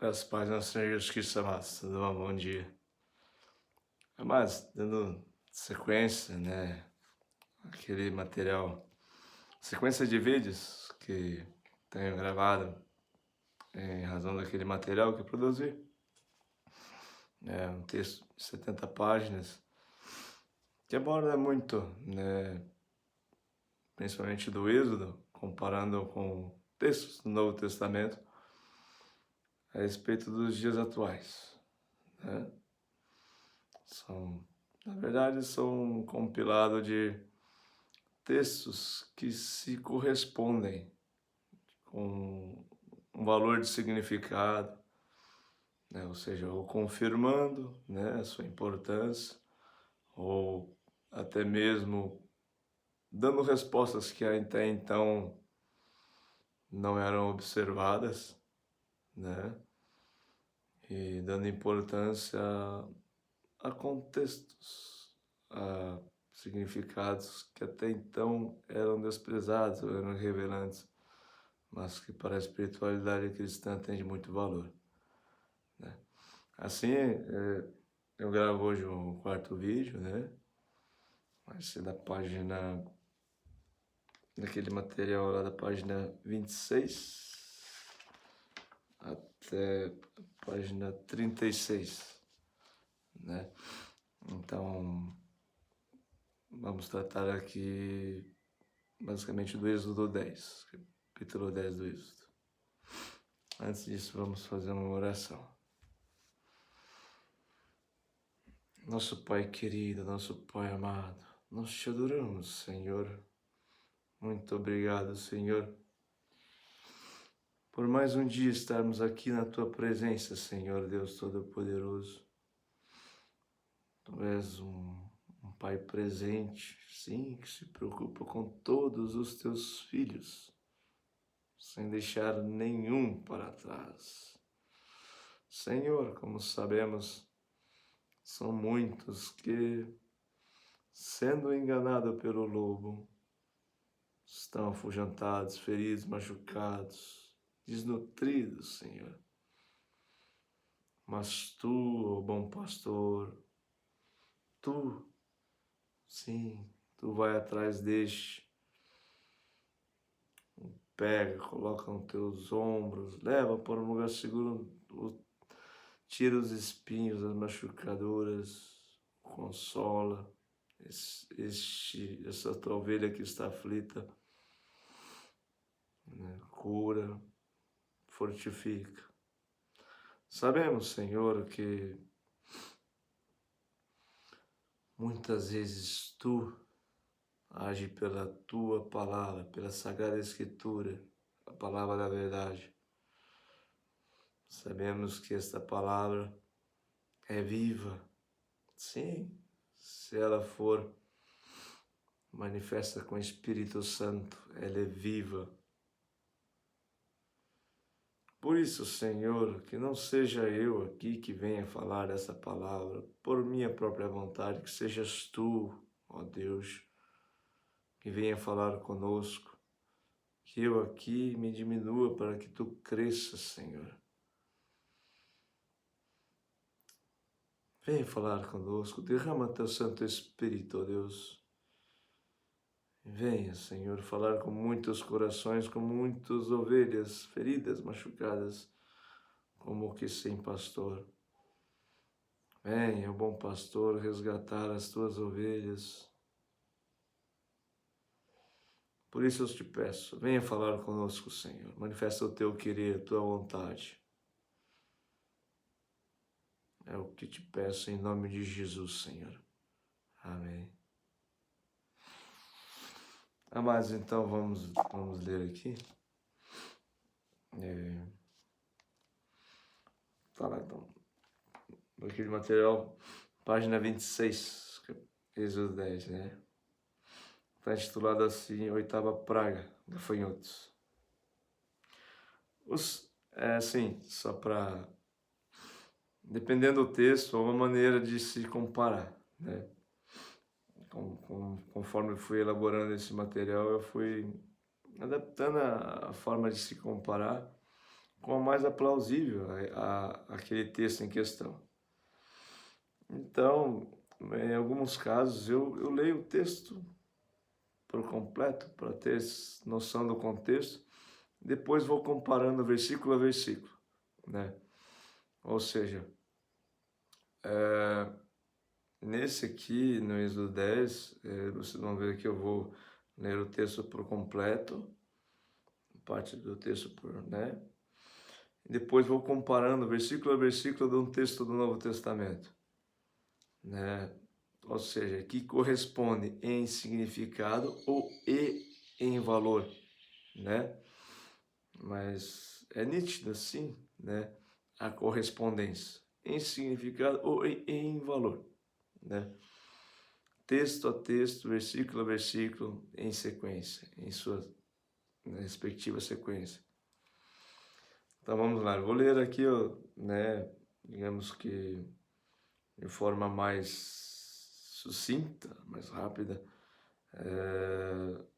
Graças a paz, nosso Senhor Jesus Cristo amado. Tudo bom? Bom dia. Amados, dando sequência, né? Aquele material, sequência de vídeos que tenho gravado em razão daquele material que eu produzi. É um texto de 70 páginas que aborda muito, né? Principalmente do Êxodo, comparando com textos do Novo Testamento a respeito dos dias atuais, né? Na verdade, são um compilado de textos que se correspondem com um valor de significado, né? Ou seja, ou confirmando, né, a sua importância, ou até mesmo dando respostas que até então não eram observadas, né? E dando importância a contextos, a significados que até então eram desprezados, ou eram irrelevantes, mas que para a espiritualidade cristã tem de muito valor, né? Assim, eu gravo hoje o quarto vídeo, né? Vai ser da página, daquele material lá da página 26 até a página 36, né? Então, vamos tratar aqui basicamente do Êxodo 10, capítulo 10 do Êxodo. Antes disso, vamos fazer uma oração. Nosso Pai querido, nosso Pai amado, nós te adoramos, Senhor. Muito obrigado, Senhor, por mais um dia estarmos aqui na Tua presença, Senhor Deus Todo-Poderoso. Tu és um Pai presente, sim, que se preocupa com todos os Teus filhos, sem deixar nenhum para trás. Senhor, como sabemos, são muitos que, sendo enganados pelo lobo, estão afugentados, feridos, machucados, desnutridos, Senhor. Mas Tu, ó bom pastor, Tu, sim, Tu vai atrás deste, pega, coloca nos Teus ombros, leva para um lugar seguro, tira os espinhos, as machucaduras, consola essa Tua ovelha que está aflita, né? Cura, fortifica. Sabemos, Senhor, que muitas vezes Tu age pela Tua palavra, pela Sagrada Escritura, a palavra da verdade. Sabemos que esta palavra é viva, sim, se ela for manifesta com o Espírito Santo, ela é viva. Por isso, Senhor, que não seja eu aqui que venha falar essa palavra por minha própria vontade, que sejas Tu, ó Deus, que venha falar conosco, que eu aqui me diminua para que Tu cresças, Senhor. Venha falar conosco, derrama Teu Santo Espírito, ó Deus. Venha, Senhor, falar com muitos corações, com muitas ovelhas feridas, machucadas, como que sem pastor. Venha, bom pastor, resgatar as Tuas ovelhas. Por isso eu te peço, venha falar conosco, Senhor. Manifesta o Teu querer, a Tua vontade. É o que te peço em nome de Jesus, Senhor. Amém. Amados, então vamos ler aqui. Tá lá, então. Aquele material, página 26, Êxodo 10, né? Está intitulado assim, Oitava Praga, gafanhotos. Assim, só para... Dependendo do texto, há uma maneira de se comparar, né? Conforme eu fui elaborando esse material, eu fui adaptando a forma de se comparar qual mais aplausível aquele texto em questão. Então, em alguns casos, eu leio o texto por completo para ter noção do contexto, depois vou comparando versículo a versículo, né? Ou seja, nesse aqui, no Êxodo 10, vocês vão ver que eu vou ler o texto por completo, parte do texto né? Depois vou comparando versículo a versículo de um texto do Novo Testamento, né? Ou seja, que corresponde em significado ou em valor, né? Mas é nítido, sim, né? A correspondência em significado ou em valor, né? Texto a texto, versículo a versículo, em sequência, em sua respectiva sequência. Então vamos lá, eu vou ler aqui, né, digamos que de forma mais sucinta, mais rápida,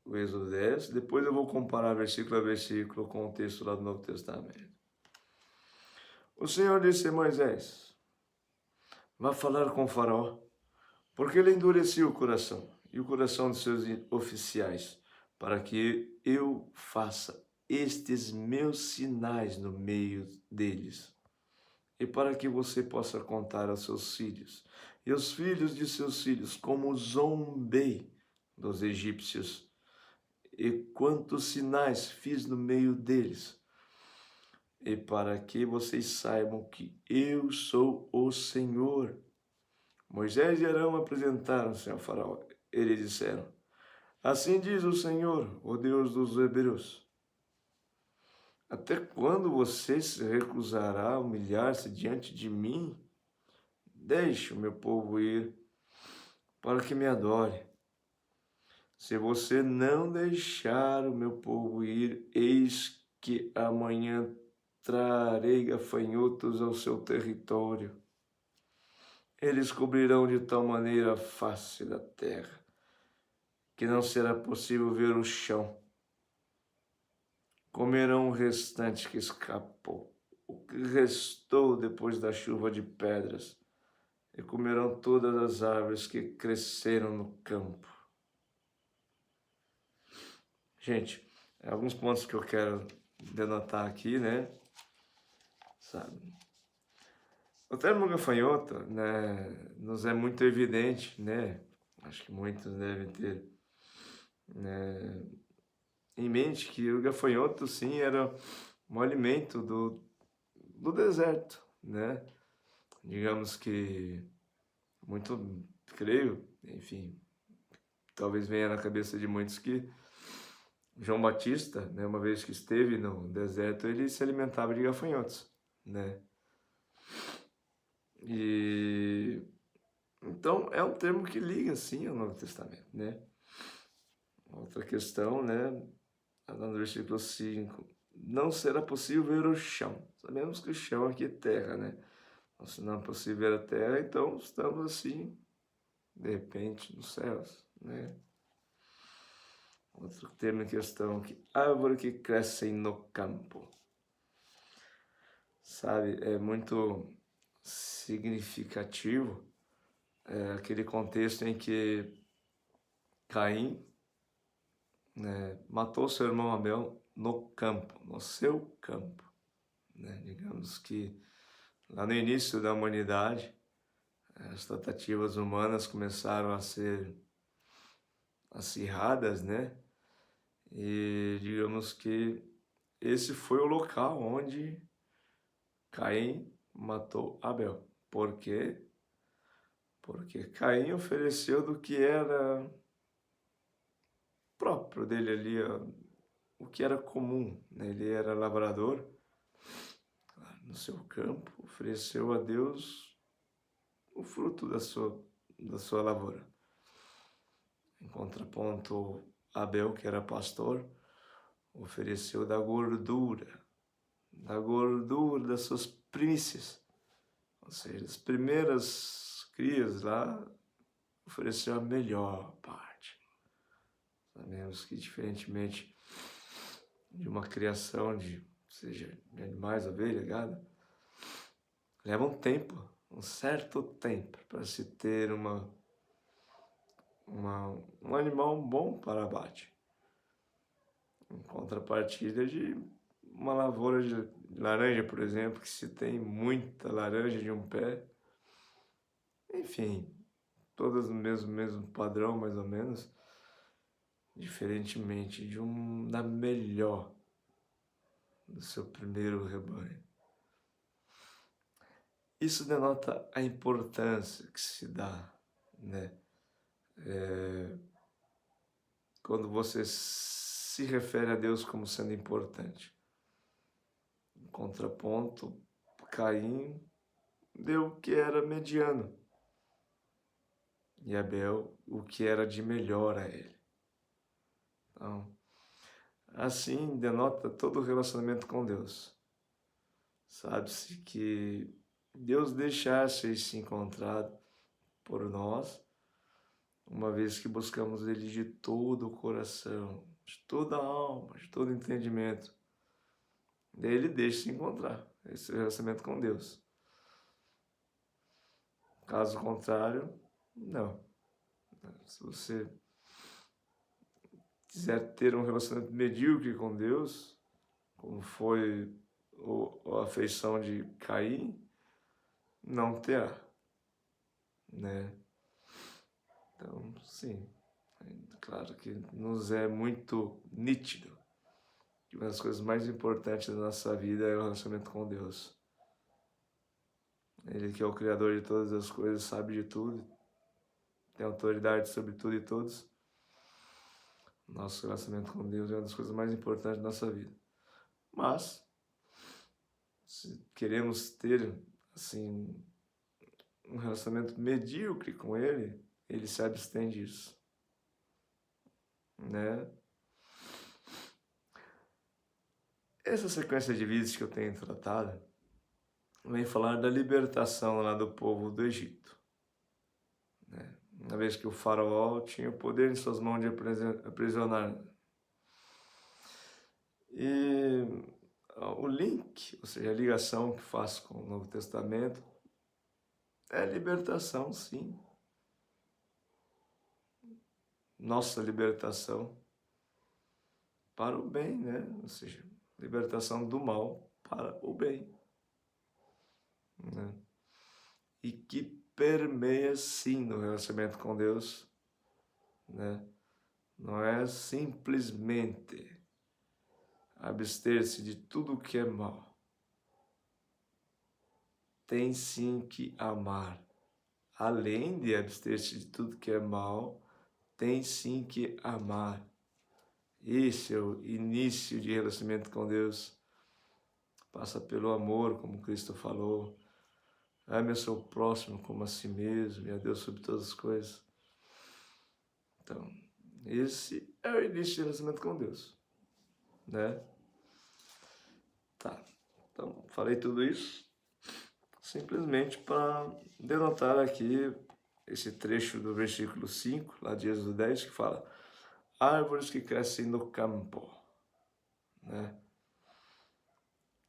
o Êxodo 10, depois eu vou comparar versículo a versículo com o texto lá do Novo Testamento. O Senhor disse a Moisés: vá falar com o faraó, porque ele endureceu o coração e o coração de seus oficiais, para que eu faça estes meus sinais no meio deles, e para que você possa contar aos seus filhos e aos filhos de seus filhos como zombei dos egípcios e quantos sinais fiz no meio deles, e para que vocês saibam que eu sou o Senhor. Moisés e Arão apresentaram-se ao faraó. Eles disseram: assim diz o Senhor, o Deus dos hebreus: até quando você se recusará a humilhar-se diante de mim? Deixe o meu povo ir, para que me adore. Se você não deixar o meu povo ir, eis que amanhã trarei gafanhotos ao seu território. Eles cobrirão de tal maneira a face da terra, que não será possível ver o chão. Comerão o restante que escapou, o que restou depois da chuva de pedras, e comerão todas as árvores que cresceram no campo. Gente, alguns pontos que eu quero denotar aqui, né? Sabe? O termo gafanhoto, né, nos é muito evidente, né? Acho que muitos devem ter, né, em mente que o gafanhoto, sim, era um alimento do deserto, né? Digamos que muito, creio, enfim, talvez venha na cabeça de muitos que João Batista, né, uma vez que esteve no deserto, ele se alimentava de gafanhotos, né? E então é um termo que liga sim ao Novo Testamento, né? Outra questão, né? No versículo 5, não será possível ver o chão. Sabemos que o chão aqui é terra, né? Então, se não é possível ver a terra, então estamos assim, de repente, nos céus, né? Outro termo em questão aqui, árvore que cresce no campo. Sabe, é muito significativo aquele contexto em que Caim, né, matou seu irmão Abel no campo, no seu campo, né? Digamos que lá no início da humanidade, as tratativas humanas começaram a ser acirradas, né? E digamos que esse foi o local onde Caim matou Abel. Por quê? Porque Caim ofereceu do que era próprio dele ali, o que era comum, né? Ele era lavrador no seu campo, ofereceu a Deus o fruto da sua lavoura. Em contraponto, Abel, que era pastor, ofereceu da gordura das suas primícias, ou seja, as primeiras crias lá, ofereceu a melhor parte. Sabemos que, diferentemente de uma criação de seja de animais, ovelha, gado, leva um tempo, um certo tempo, para se ter um animal bom para abate. Em contrapartida de uma lavoura de laranja, por exemplo, que se tem muita laranja de um pé, enfim, todas no mesmo padrão, mais ou menos, diferentemente da melhor do seu primeiro rebanho. Isso denota a importância que se dá, né? Quando você se refere a Deus como sendo importante. Em contraponto, Caim deu o que era mediano e Abel o que era de melhor a ele. Então, assim denota todo o relacionamento com Deus. Sabe-se que Deus deixasse se encontrar por nós, uma vez que buscamos Ele de todo o coração, de toda a alma, de todo o entendimento. Daí Ele deixa se encontrar, esse relacionamento com Deus. Caso contrário, não. Se você quiser ter um relacionamento medíocre com Deus, como foi a afeição de Caim, não terá, né? Então, sim, claro que nos é muito nítido que uma das coisas mais importantes da nossa vida é o relacionamento com Deus. Ele que é o Criador de todas as coisas, sabe de tudo, tem autoridade sobre tudo e todos. Nosso relacionamento com Deus é uma das coisas mais importantes da nossa vida. Mas, se queremos ter, assim, um relacionamento medíocre com Ele, Ele se abstém disso, né? Essa sequência de vídeos que eu tenho tratado vem falar da libertação lá do povo do Egito, né? Uma vez que o faraó tinha o poder em suas mãos de aprisionar. E o link, ou seja, a ligação que faço com o Novo Testamento é libertação, sim. Nossa libertação para o bem, né? Ou seja, libertação do mal para o bem, né? E que permeia sim no relacionamento com Deus, né? Não é simplesmente abster-se de tudo o que é mal. Tem sim que amar. Além de abster-se de tudo que é mal, tem sim que amar. Esse é o início de relacionamento com Deus. Passa pelo amor, como Cristo falou. Ame o seu próximo como a si mesmo e a Deus sobre todas as coisas. Então, esse é o início de relacionamento com Deus, né? Tá, então falei tudo isso simplesmente para denotar aqui esse trecho do versículo 5, lá de Êxodo 10, que fala: árvores que crescem no campo, né?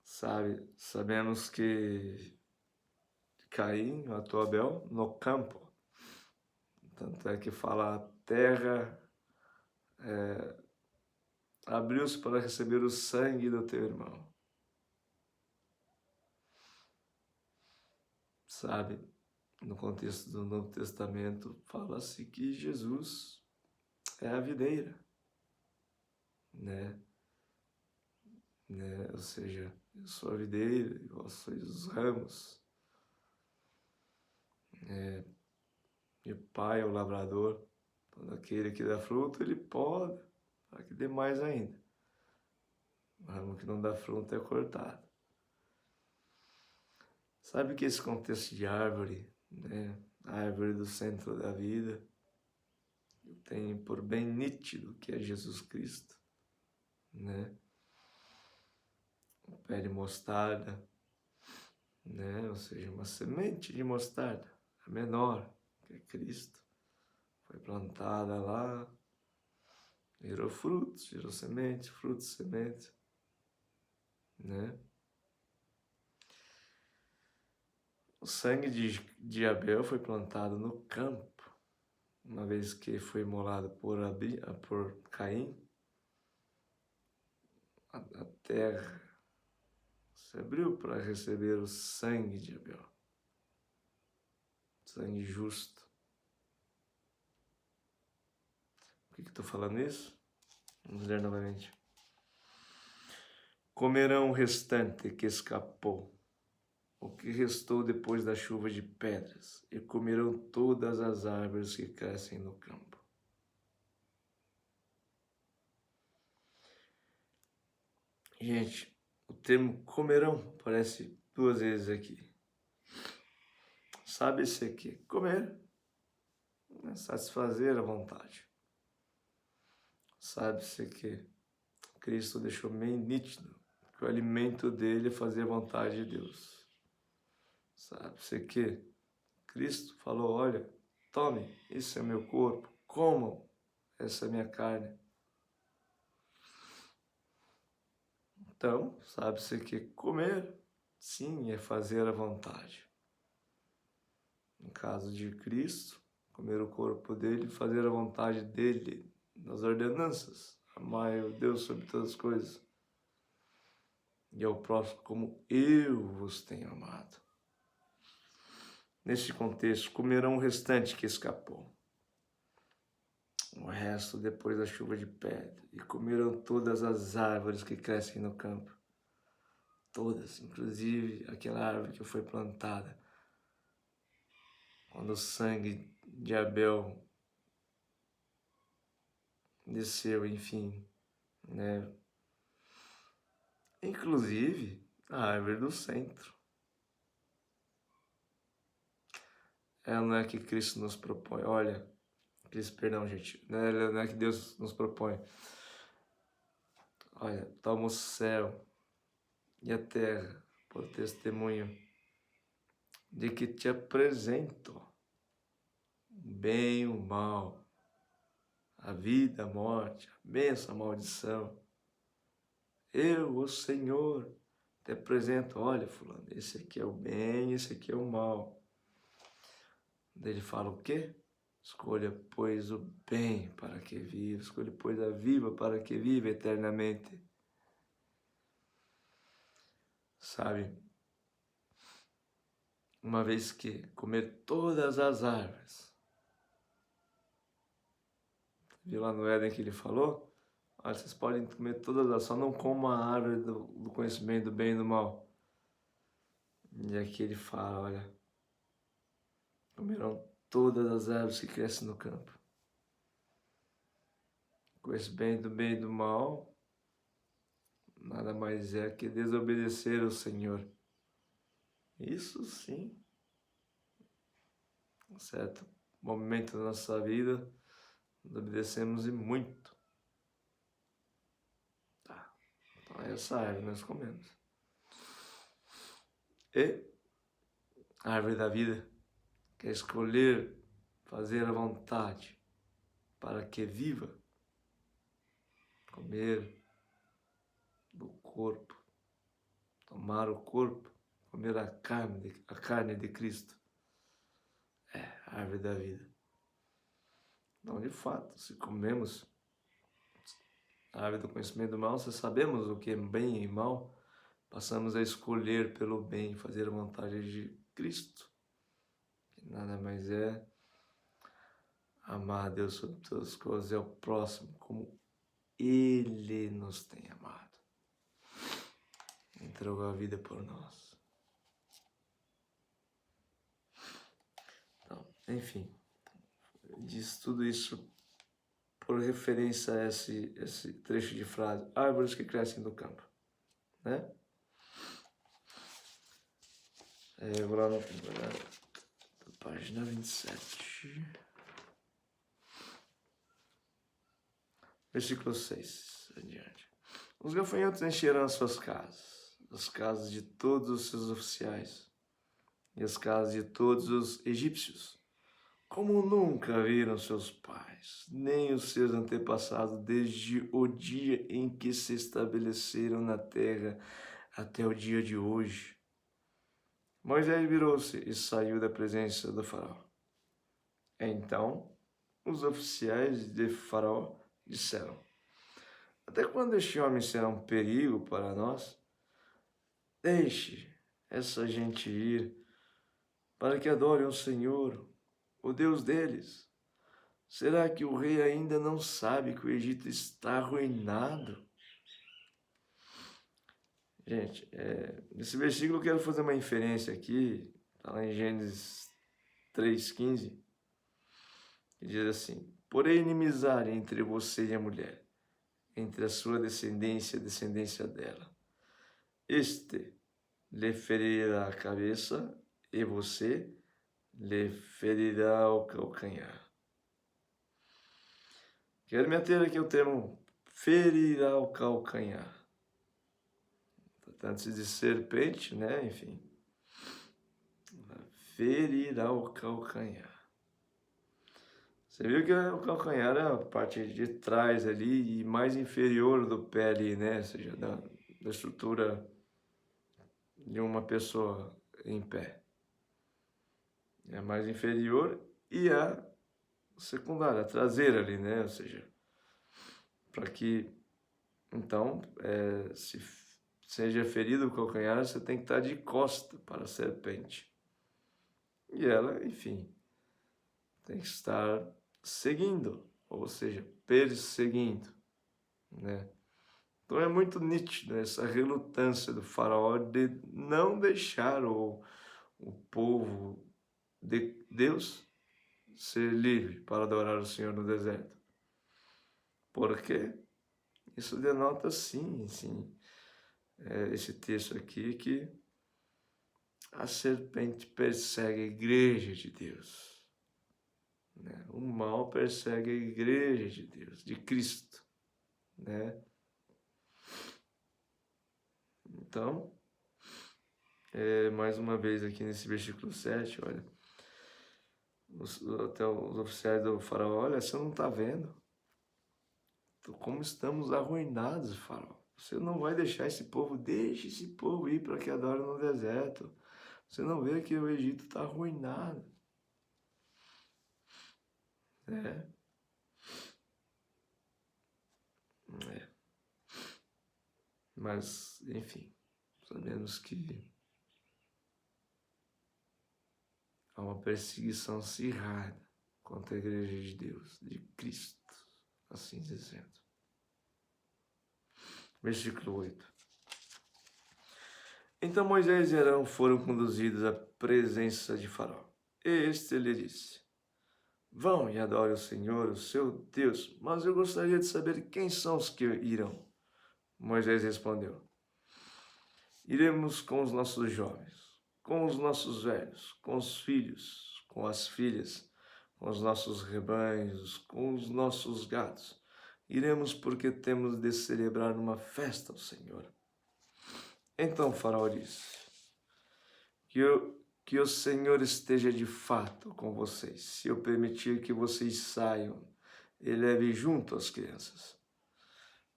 Sabemos que Caim matou Abel no campo. Tanto é que fala: a terra abriu-se para receber o sangue do teu irmão. Sabe, no contexto do Novo Testamento, fala-se que Jesus é a videira, né? Ou seja, eu sou a videira e vós sois os ramos. E o Pai é o lavrador. Todo aquele que dá fruto, ele pode, para que dê mais ainda. O ramo que não dá fruto é cortado. Sabe que esse contexto de árvore, né? A árvore do centro da vida, tem por bem nítido que é Jesus Cristo, né? O pé de mostarda, né? Ou seja, uma semente de mostarda, a menor, que é Cristo. Foi plantada lá, gerou frutos, gerou semente, frutos, semente. né? O sangue de Abel foi plantado no campo, uma vez que foi imolado por Caim. A terra se abriu para receber o sangue de Abel, sangue justo. Por que estou falando isso? Vamos ler novamente. Comerão o restante que escapou, o que restou depois da chuva de pedras, e comerão todas as árvores que crescem no campo. Gente, o termo comerão aparece 2 vezes aqui. Sabe-se aqui, comer, né? Satisfazer a vontade. Sabe-se que Cristo deixou bem nítido que o alimento dele é fazer a vontade de Deus. Sabe-se que Cristo falou, olha, tome, isso é meu corpo, comam, essa é minha carne. Então, sabe-se que comer, sim, é fazer a vontade. No caso de Cristo, comer o corpo dele, fazer a vontade dele, nas ordenanças, amar o Deus sobre todas as coisas, e ao próximo como eu vos tenho amado. Neste contexto, comerão o restante que escapou, o resto depois da chuva de pedra, e comerão todas as árvores que crescem no campo, todas, inclusive aquela árvore que foi plantada quando o sangue de Abel desceu, enfim, né? Inclusive a árvore do centro. Ela não é que Cristo nos propõe, olha, Cristo, perdão, gente, não é que Deus nos propõe. Olha, toma o céu e a terra por testemunho de que te apresento o bem e o mal, a vida, a morte, a bênção, a maldição. Eu, o Senhor, te apresento, olha, fulano, esse aqui é o bem, esse aqui é o mal. Daí ele fala o quê? Escolha, pois, o bem para que viva, escolha, pois, a viva para que viva eternamente. Sabe? Uma vez que comer todas as árvores. Viu lá no Éden que ele falou? Olha, vocês podem comer todas as, só não comam a árvore do conhecimento do bem e do mal. E aqui ele fala, olha, comerão todas as árvores que crescem no campo. Conhecimento do bem e do mal nada mais é que desobedecer ao Senhor. Isso sim, em certo momento da nossa vida, obedecemos e muito. Tá. Então essa árvore nós comemos. E a árvore da vida quer escolher fazer a vontade para que viva, comer do corpo, tomar o corpo, comer a carne de Cristo. É a árvore da vida. Então, de fato, se comemos a árvore do conhecimento do mal, se sabemos o que é bem e mal, passamos a escolher pelo bem, fazer a vontade de Cristo, que nada mais é amar a Deus sobre todas as coisas e ao próximo como Ele nos tem amado. Entregou a vida por nós. Então, enfim, diz tudo isso por referência a esse trecho de frase, árvores que crescem no campo, né? Eu vou lá na página 27, versículo 6 adiante. Os gafanhotos encherão as suas casas, as casas de todos os seus oficiais e as casas de todos os egípcios, como nunca viram seus pais, nem os seus antepassados, desde o dia em que se estabeleceram na terra, até o dia de hoje. Moisés virou-se e saiu da presença do faraó. Então, os oficiais de faraó disseram: até quando este homem será um perigo para nós? Deixe essa gente ir, para que adore ao Senhor, o Deus deles. Será que o rei ainda não sabe que o Egito está arruinado? Gente, nesse versículo eu quero fazer uma inferência aqui, está lá em Gênesis 3,15, que diz assim: porém inimizade entre você e a mulher, entre a sua descendência e a descendência dela. Este lhe ferirá a cabeça e você lhe ferirá o calcanhar. Quero me ater aqui ao termo ferirá o calcanhar. Antes de serpente, né? Enfim. Ferirá o calcanhar. Você viu que o calcanhar é a parte de trás ali e mais inferior do pé ali, né? Ou seja, da estrutura de uma pessoa em pé. É a mais inferior e a secundária, a traseira ali, né? Ou seja, para que, então, se seja ferido o calcanhar, você tem que estar de costa para a serpente. E ela, enfim, tem que estar seguindo, ou seja, perseguindo, né? Então é muito nítido essa relutância do faraó de não deixar o povo de Deus ser livre para adorar o Senhor no deserto. Porque isso denota sim, esse texto aqui, que a serpente persegue a igreja de Deus, né? O mal persegue a igreja de Deus, de Cristo, né? Então, mais uma vez aqui nesse versículo 7, olha, até os oficiais do faraó: olha, você não está vendo como estamos arruinados, faraó. Você não vai deixar esse povo, deixe esse povo ir para que adore no deserto. Você não vê que o Egito está arruinado. É. Mas, enfim, sabemos que há uma perseguição acirrada contra a igreja de Deus, de Cristo, assim dizendo. Versículo 8. Então Moisés e Arão foram conduzidos à presença de Faraó. E este lhe disse: vão e adore o Senhor, o seu Deus, mas eu gostaria de saber quem são os que irão. Moisés respondeu: iremos com os nossos jovens, com os nossos velhos, com os filhos, com as filhas, com os nossos rebanhos, com os nossos gados. Iremos porque temos de celebrar uma festa ao Senhor. Então Faraó disse: que o Senhor esteja de fato com vocês, se eu permitir que vocês saiam e levem junto as crianças.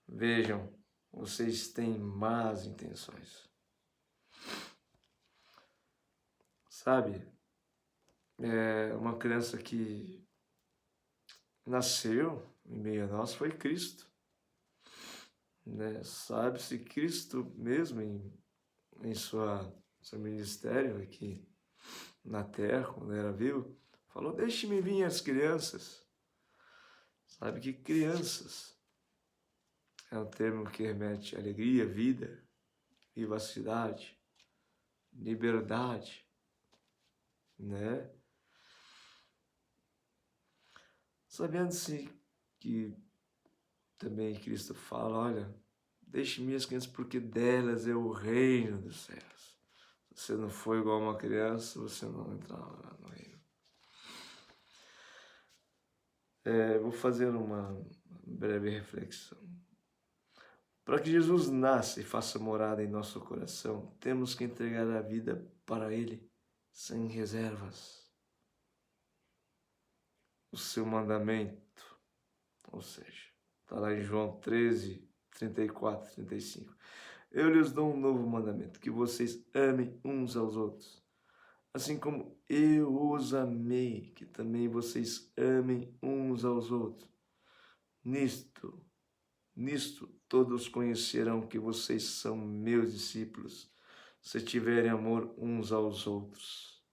Vejam, vocês têm más intenções. Sabe, uma criança que nasceu em meio a nós foi Cristo, né? Sabe-se Cristo mesmo em seu ministério aqui na terra, quando era vivo, falou: deixe-me vir as crianças. Sabe que crianças é um termo que remete a alegria, vida, vivacidade, liberdade, né? Sabendo-se que também Cristo fala: olha, deixe-me as crianças, porque delas é o reino dos céus. Se você não for igual a uma criança, você não entrará no reino. Vou fazer uma breve reflexão. Para que Jesus nasça e faça morada em nosso coração, temos que entregar a vida para Ele, sem reservas. O seu mandamento, ou seja, está lá em João 13, 34, 35. Eu lhes dou um novo mandamento, que vocês amem uns aos outros. Assim como eu os amei, que também vocês amem uns aos outros. Nisto todos conhecerão que vocês são meus discípulos, se tiverem amor uns aos outros.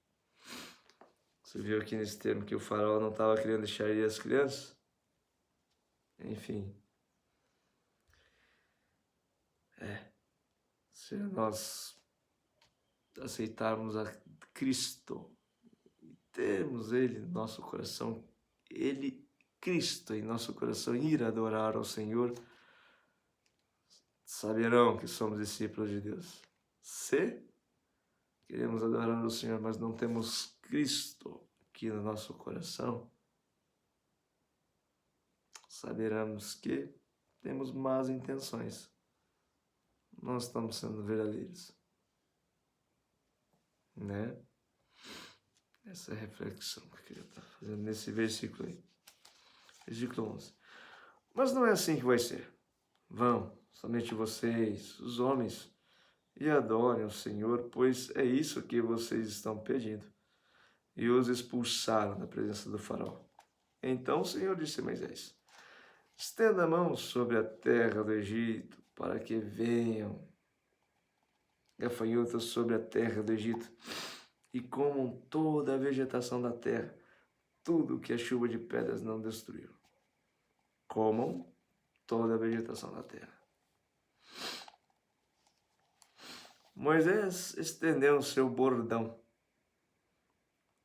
Você viu aqui nesse termo que o faraó não estava querendo deixar ir as crianças? Enfim. Se nós aceitarmos a Cristo e termos Ele em nosso coração, Cristo em nosso coração, ir adorar ao Senhor, saberão que somos discípulos de Deus. Se queremos adorar ao Senhor, mas não temos Cristo aqui no nosso coração, saberemos que temos más intenções. Não estamos sendo verdadeiros. Né? Essa é a reflexão que eu queria estar fazendo nesse versículo aí. Versículo 11. Mas não é assim que vai ser. Vão, somente vocês, os homens, e adorem o Senhor, pois é isso que vocês estão pedindo. E os expulsaram da presença do faraó. Então o Senhor disse a Moisés: estenda a mão sobre a terra do Egito, para que venham gafanhotos sobre a terra do Egito e comam toda a vegetação da terra, tudo que a chuva de pedras não destruiu. Comam toda a vegetação da terra. Moisés estendeu o seu bordão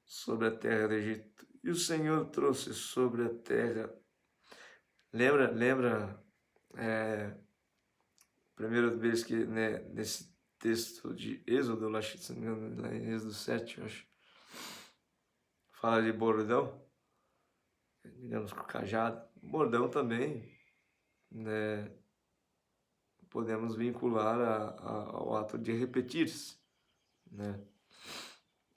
sobre a terra do Egito e o Senhor trouxe sobre a terra. Lembra primeira vez que, né, nesse texto de Êxodo, lá em Êxodo 7, eu acho, fala de bordão, digamos, com cajado. Bordão também, né, podemos vincular ao ato de repetir-se, né?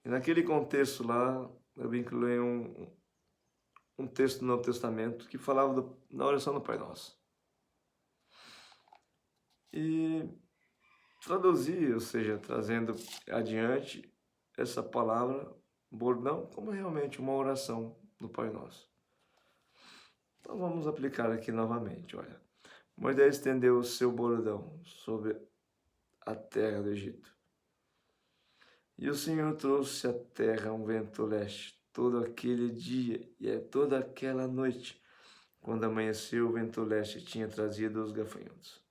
E naquele contexto lá, eu vinculei um texto do Novo Testamento que falava da oração do Pai Nosso. E traduzir, ou seja, trazendo adiante essa palavra bordão como realmente uma oração do Pai Nosso. Então vamos aplicar aqui novamente, olha. Moisés estendeu o seu bordão sobre a terra do Egito. E o Senhor trouxe à terra um vento leste todo aquele dia e toda aquela noite. Quando amanheceu, o vento leste tinha trazido os gafanhotos.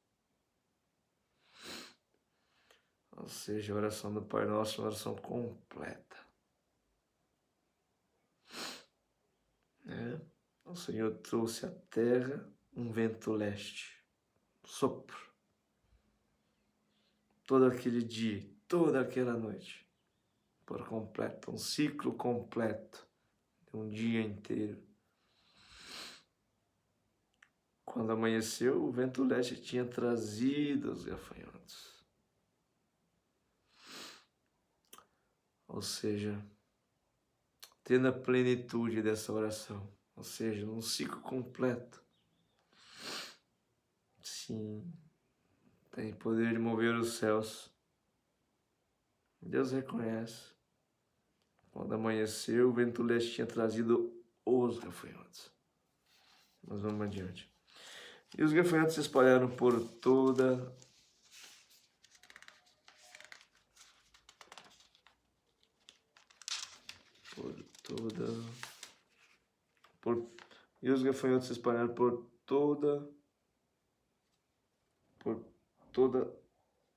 Ou seja, a oração do Pai Nosso é uma oração completa. O Senhor trouxe à terra um vento leste, sopro. Todo aquele dia, toda aquela noite, por completo, um ciclo completo, de um dia inteiro. Quando amanheceu, o vento leste tinha trazido os gafanhotos. Ou seja, tendo a plenitude dessa oração, ou seja, um ciclo completo. Sim, tem poder de mover os céus. Deus reconhece. Quando amanheceu, o vento leste tinha trazido os gafanhotos. Mas vamos adiante. E os gafanhotos se espalharam por toda e os gafanhotos se espalharam por todo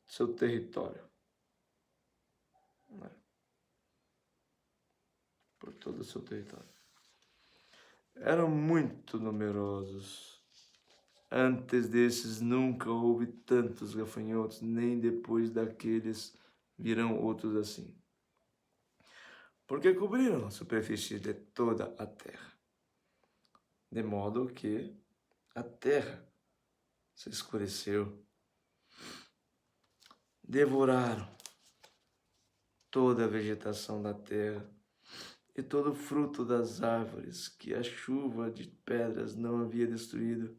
seu território. Por todo o seu território. Eram muito numerosos. Antes desses nunca houve tantos gafanhotos, nem depois daqueles virão outros assim. Porque cobriram a superfície de toda a terra, de modo que a terra se escureceu. Devoraram toda a vegetação da terra e todo o fruto das árvores que a chuva de pedras não havia destruído.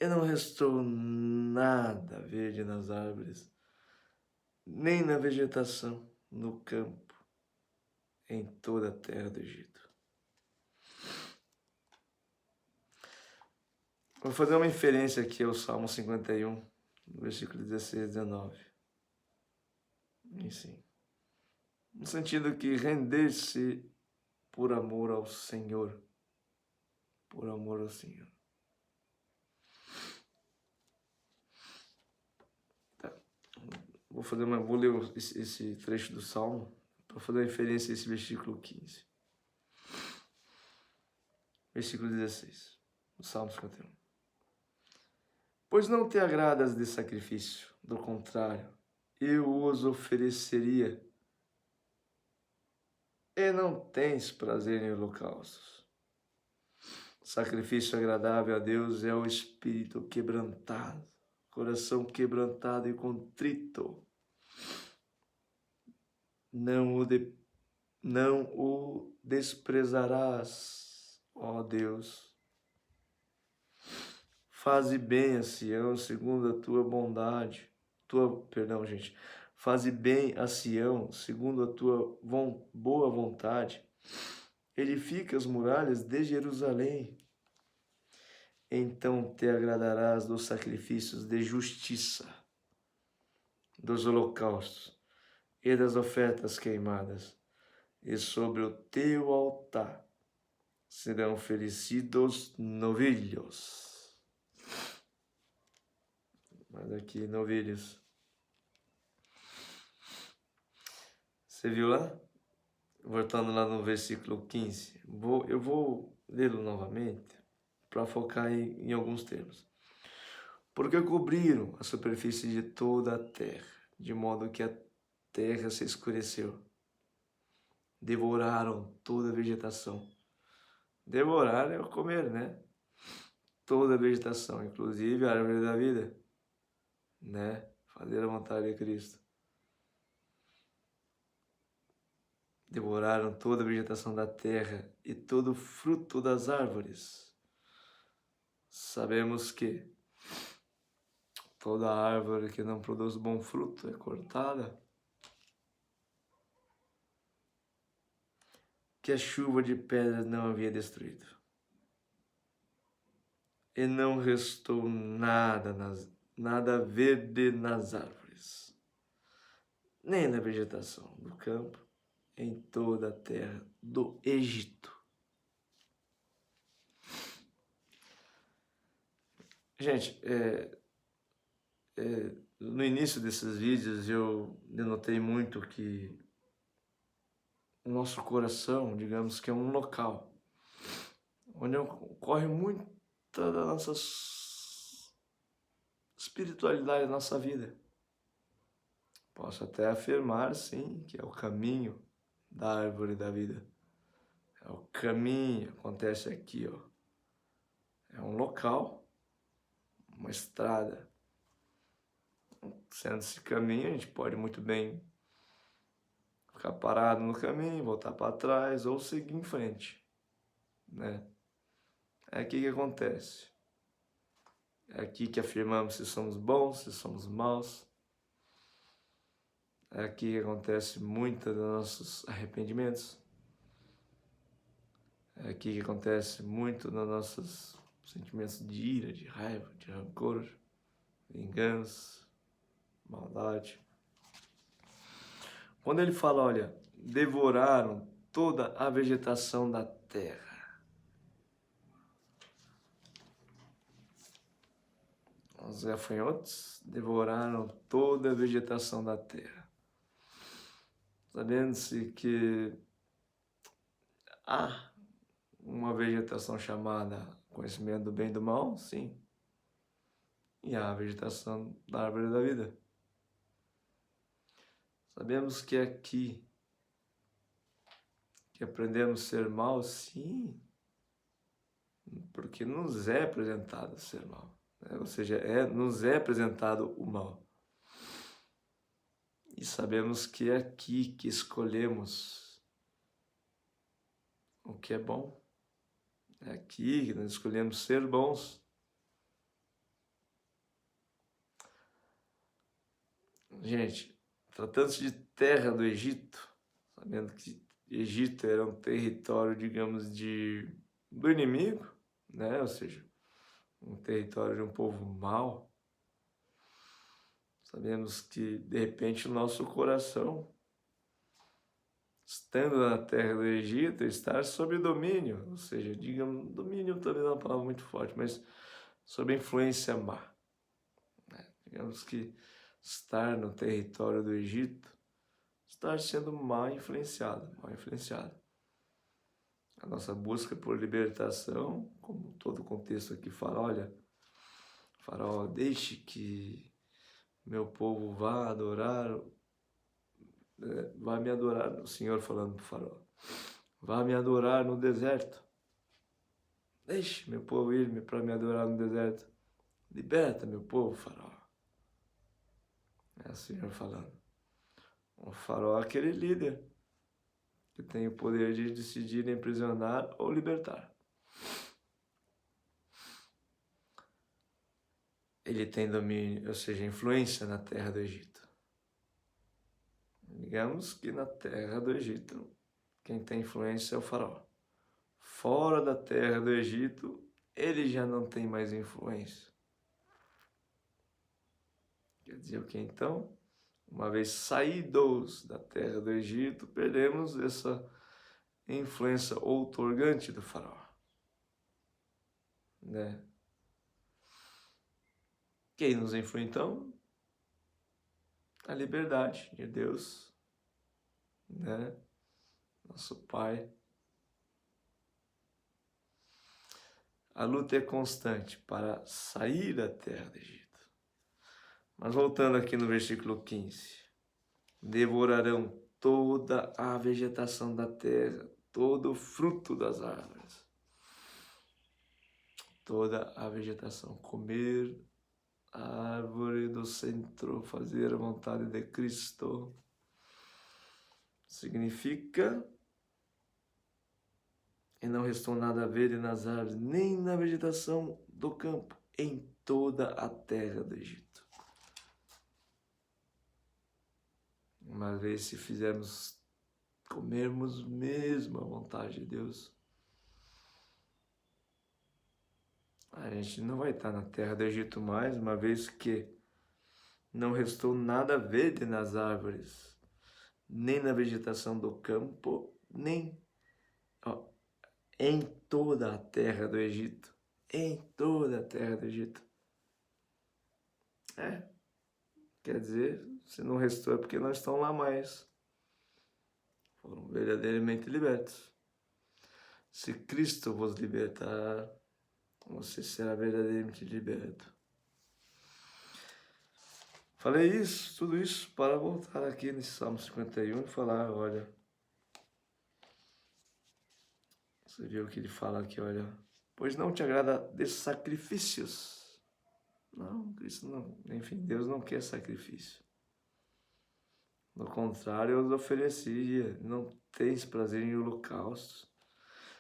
e não restou nada verde nas árvores, nem na vegetação, no campo, em toda a terra do Egito. Vou fazer uma inferência aqui ao Salmo 51, versículo 16 e 19. E sim, no sentido que render-se por amor ao Senhor. Por amor ao Senhor. Tá. Vou ler esse trecho do Salmo para fazer uma inferência a esse versículo 15. Versículo 16, do Salmo 51. Pois não te agradas de sacrifício, do contrário, eu os ofereceria. E não tens prazer em holocaustos. Sacrifício agradável a Deus é o espírito quebrantado, coração quebrantado e contrito. Não o desprezarás, ó Deus. Faze bem a Sião segundo a tua bondade. Faze bem a Sião segundo a tua boa vontade. Edifica as muralhas de Jerusalém. Então te agradarás dos sacrifícios de justiça, dos holocaustos e das ofertas queimadas, e sobre o teu altar serão oferecidos novilhos. Mas aqui, novilhos. Você viu lá? Voltando lá no versículo 15. Eu vou lê-lo novamente para focar em alguns termos. Porque cobriram a superfície de toda a terra, de modo que a terra se escureceu. Devoraram toda a vegetação. Devorar é o comer, né? Toda a vegetação, inclusive a árvore da vida, né? Fazer a vontade de Cristo. Devoraram toda a vegetação da terra e todo o fruto das árvores. Sabemos que toda árvore que não produz bom fruto é cortada. Que a chuva de pedras não havia destruído. E não restou nada verde nas árvores, nem na vegetação do campo, em toda a terra do Egito. Gente, no início desses vídeos eu denotei muito que o nosso coração, digamos que é um local onde ocorre muita da nossa espiritualidade da nossa vida. Posso até afirmar, sim, que é o caminho da árvore da vida. É o caminho, acontece aqui, ó. É um local, uma estrada. Sendo esse caminho, a gente pode muito bem ficar parado no caminho, voltar para trás ou seguir em frente, né? É aqui que acontece. É aqui que afirmamos se somos bons, se somos maus. É aqui que acontece muitos dos nossos arrependimentos. É aqui que acontece muito dos nossos sentimentos de ira, de raiva, de rancor, vingança, maldade. Quando ele fala, olha, devoraram toda a vegetação da terra. Os gafanhotos devoraram toda a vegetação da terra. Sabendo-se que há uma vegetação chamada conhecimento do bem e do mal, sim. E há a vegetação da árvore da vida. Sabemos que é aqui que aprendemos a ser mal, sim. Porque nos é apresentado ser mal. Né? Ou seja, nos é apresentado o mal. E sabemos que é aqui que escolhemos o que é bom. É aqui que nós escolhemos ser bons. Gente, tratando-se de terra do Egito, sabendo que Egito era um território, digamos, do inimigo, né? Ou seja, um território de um povo mau, sabemos que, de repente, o nosso coração, estando na terra do Egito, estar sob domínio, ou seja, digamos, domínio também é uma palavra muito forte, mas sob influência má. Digamos que estar no território do Egito, estar sendo mal influenciado, mal influenciado. A nossa busca por libertação, como todo o contexto aqui fala, olha, Faraó, deixe que meu povo vá adorar, vá me adorar, o Senhor falando para o Faraó, vá me adorar no deserto. Deixe meu povo ir para me adorar no deserto. Liberta meu povo, Faraó. É o Senhor falando. O Faraó é aquele líder que tem o poder de decidir aprisionar ou libertar. Ele tem domínio, ou seja, influência na terra do Egito. Digamos que na terra do Egito, quem tem influência é o Faraó. Fora da terra do Egito, ele já não tem mais influência. Quer dizer o que então? Uma vez saídos da terra do Egito, perdemos essa influência outorgante do Faraó, né? Quem nos influi então? A liberdade de Deus, né? Nosso Pai. A luta é constante para sair da terra do Egito. Mas voltando aqui no versículo 15. Devorarão toda a vegetação da terra, todo o fruto das árvores. Toda a vegetação. Comer a árvore do centro, fazer a vontade de Cristo. Significa e não restou nada verde nas árvores, nem na vegetação do campo, em toda a terra do Egito. Uma vez se fizermos, comermos mesmo a vontade de Deus, a gente não vai estar na terra do Egito mais, uma vez que não restou nada verde nas árvores, nem na vegetação do campo, nem em toda a terra do Egito. Em toda a terra do Egito. Quer dizer, se não restou é porque não estão lá mais. Foram verdadeiramente libertos. Se Cristo vos libertar, você será verdadeiramente liberto. Falei isso, tudo isso, para voltar aqui nesse Salmo 51 e falar, olha, você viu o que ele fala aqui, olha, pois não te agrada de sacrifícios. Não, Cristo não, enfim, Deus não quer sacrifício. No contrário, eu os oferecia, não tens prazer em holocaustos.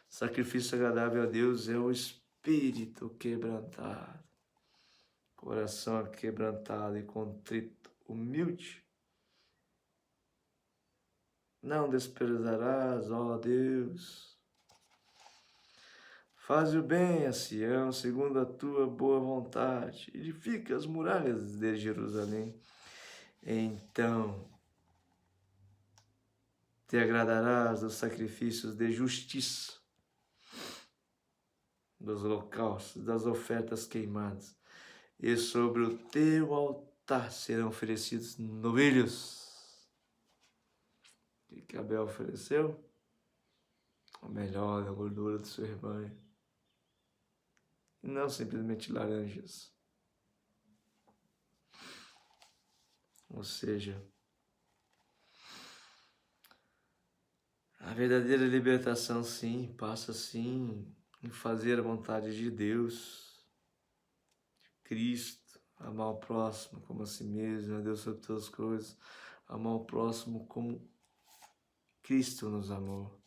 Sacrifício agradável a Deus é o espírito quebrantado, coração quebrantado e contrito, humilde. Não desprezarás, ó Deus. Faz o bem a Sião, segundo a tua boa vontade. Edifica as muralhas de Jerusalém. Então te agradarás dos sacrifícios de justiça, dos holocaustos, das ofertas queimadas. E sobre o teu altar serão oferecidos novilhos. O que Abel ofereceu? O melhor da gordura do seu rebanho. E não simplesmente laranjas. Ou seja, a verdadeira libertação, sim, passa sim em fazer a vontade de Deus, de Cristo, amar o próximo como a si mesmo, a Deus sobre todas as coisas, amar o próximo como Cristo nos amou.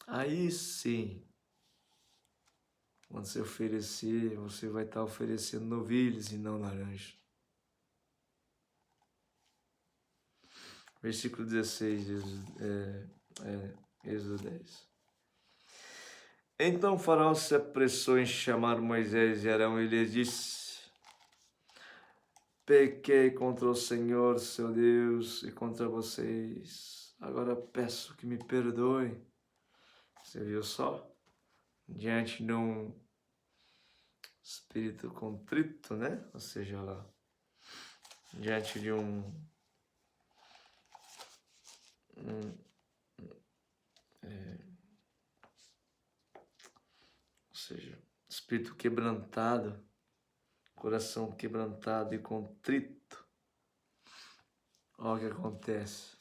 Aí sim, Quando você oferecer, você vai estar oferecendo novilhas e não laranjas. Versículo 16, Êxodo 10. Então o faraó se apressou em chamar Moisés e Arão e lhes disse: pequei contra o Senhor, seu Deus, e contra vocês. Agora peço que me perdoem. Você viu só? Diante de um espírito contrito, né? Ou seja, lá, diante de ou seja, espírito quebrantado, coração quebrantado e contrito. Olha o que acontece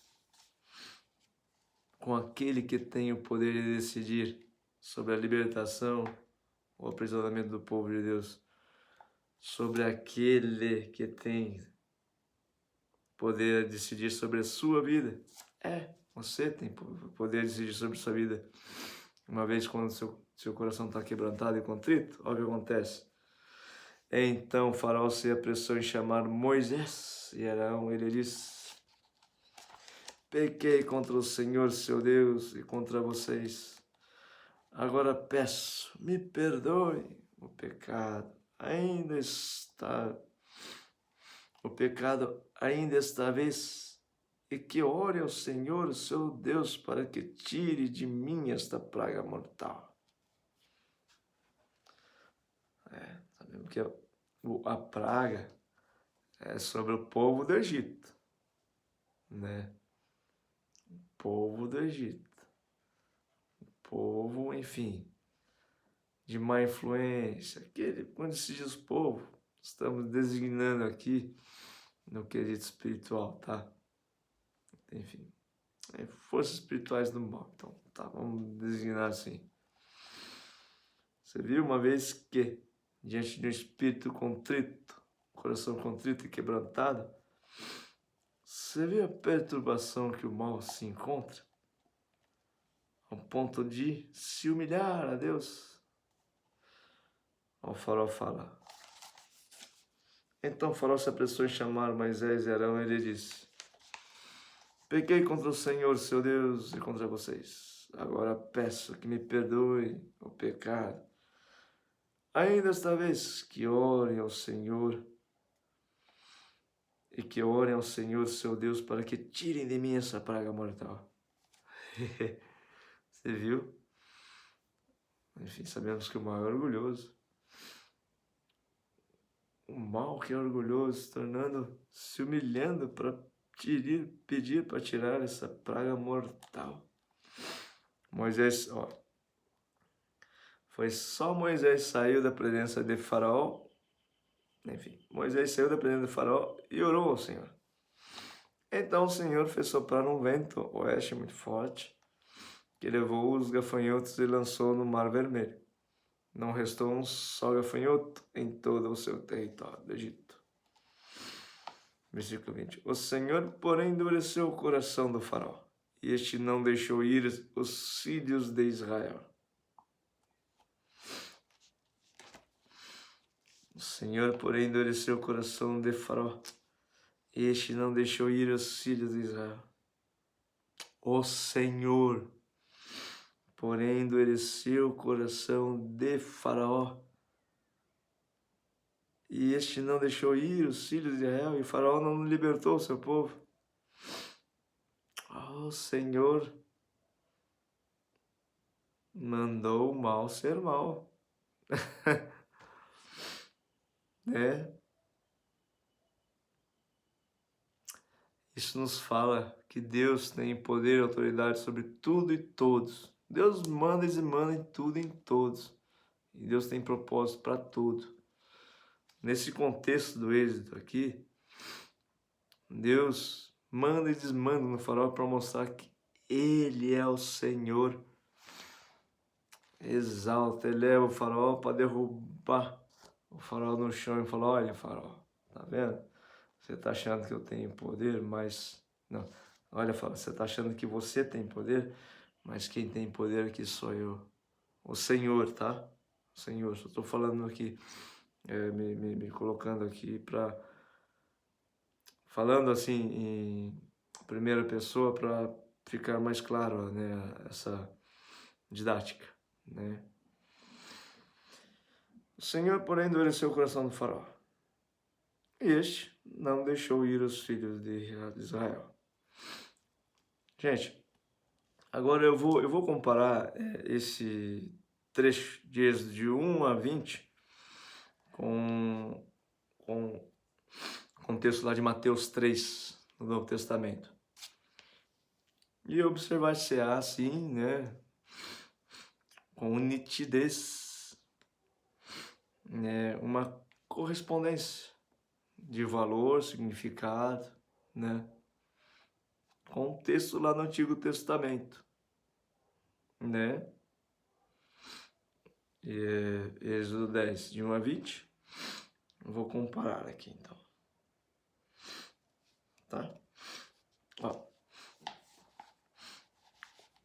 com aquele que tem o poder de decidir sobre a libertação ou aprisionamento do povo de Deus, sobre aquele que tem poder de decidir sobre a sua vida. Você tem poder de decidir sobre a sua vida. Uma vez quando seu coração está quebrantado e contrito, olha o que acontece. Então o faraó se apressou em chamar Moisés e Arão. Ele disse: pequei contra o Senhor, seu Deus, e contra vocês. Agora peço, me perdoe o pecado. O pecado ainda está vez, e que ore ao Senhor, seu Deus, para que tire de mim esta praga mortal. Sabemos que a praga é sobre o povo do Egito, né? O povo do Egito. O povo, enfim, de má influência. Quando se diz povo, estamos designando aqui no quesito espiritual, tá? Enfim, forças espirituais do mal. Então, tá, vamos designar assim. Você viu uma vez que, diante de um espírito contrito, coração contrito e quebrantado, você viu a perturbação que o mal se encontra? Ao ponto de se humilhar a Deus. O faraó fala. Então o faraó se apressou em chamar Moisés e Arão e ele disse: pequei contra o Senhor, seu Deus, e contra vocês. Agora peço que me perdoe o pecado. Ainda esta vez que orem ao Senhor e que orem ao Senhor, seu Deus, para que tirem de mim essa praga mortal. Você viu? Enfim, sabemos que o mal é orgulhoso. O mal que é orgulhoso, se humilhando para pedir para tirar essa praga mortal. Moisés, foi só Moisés saiu da presença de Faraó. Enfim, Moisés saiu da presença de Faraó e orou ao Senhor. Então o Senhor fez soprar um vento oeste muito forte, que levou os gafanhotos e lançou no Mar Vermelho. Não restou um só gafanhoto em todo o seu território do Egito. Versículo 20. O Senhor, porém, endureceu o coração do faraó, e este não deixou ir os filhos de Israel. O Senhor, porém, endureceu o coração de faraó, e este não deixou ir os filhos de Israel. O Senhor, porém, endureceu o coração de faraó, e este não deixou ir os filhos de Israel, e Faraó não libertou o seu povo. O Senhor mandou o mal ser mal. Né? Isso nos fala que Deus tem poder e autoridade sobre tudo e todos. Deus manda e desmanda em tudo e em todos. E Deus tem propósito para tudo. Nesse contexto do Êxodo aqui, Deus manda e desmanda no faraó para mostrar que Ele é o Senhor. Exalta, eleva o faraó para derrubar o faraó no chão e fala: olha, faraó, tá vendo? Você tá achando que eu tenho poder, mas não. Olha, faraó, você tá achando que você tem poder, mas quem tem poder aqui sou eu. O Senhor, tá? O Senhor. Só estou falando aqui, me colocando aqui falando assim em primeira pessoa para ficar mais claro, né, essa didática, né? O Senhor, porém, endureceu o coração do faraó. E este não deixou ir os filhos de Israel. Gente, agora eu vou comparar esse trecho de Êxodo de 1 a 20 com o texto lá de Mateus 3, no Novo Testamento. E observar se há, assim, né, com nitidez, né, uma correspondência de valor, significado, né, com o texto lá no Antigo Testamento, né? Êxodo 10, de 1 a 20. Eu vou comparar aqui, então. Tá? Ó.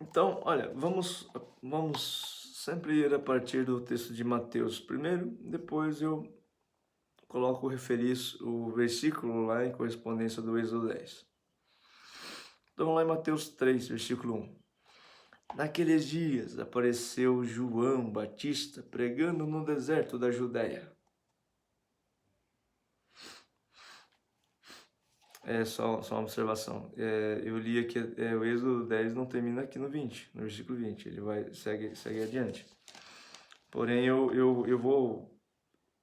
Então, olha, vamos sempre ir a partir do texto de Mateus primeiro, depois eu coloco o versículo lá em correspondência do Êxodo 10. Então, lá em Mateus 3, versículo 1. Naqueles dias apareceu João Batista pregando no deserto da Judéia. Só uma observação. Eu li aqui, o Êxodo 10 não termina aqui no 20, no versículo 20. Ele segue adiante. Porém, eu vou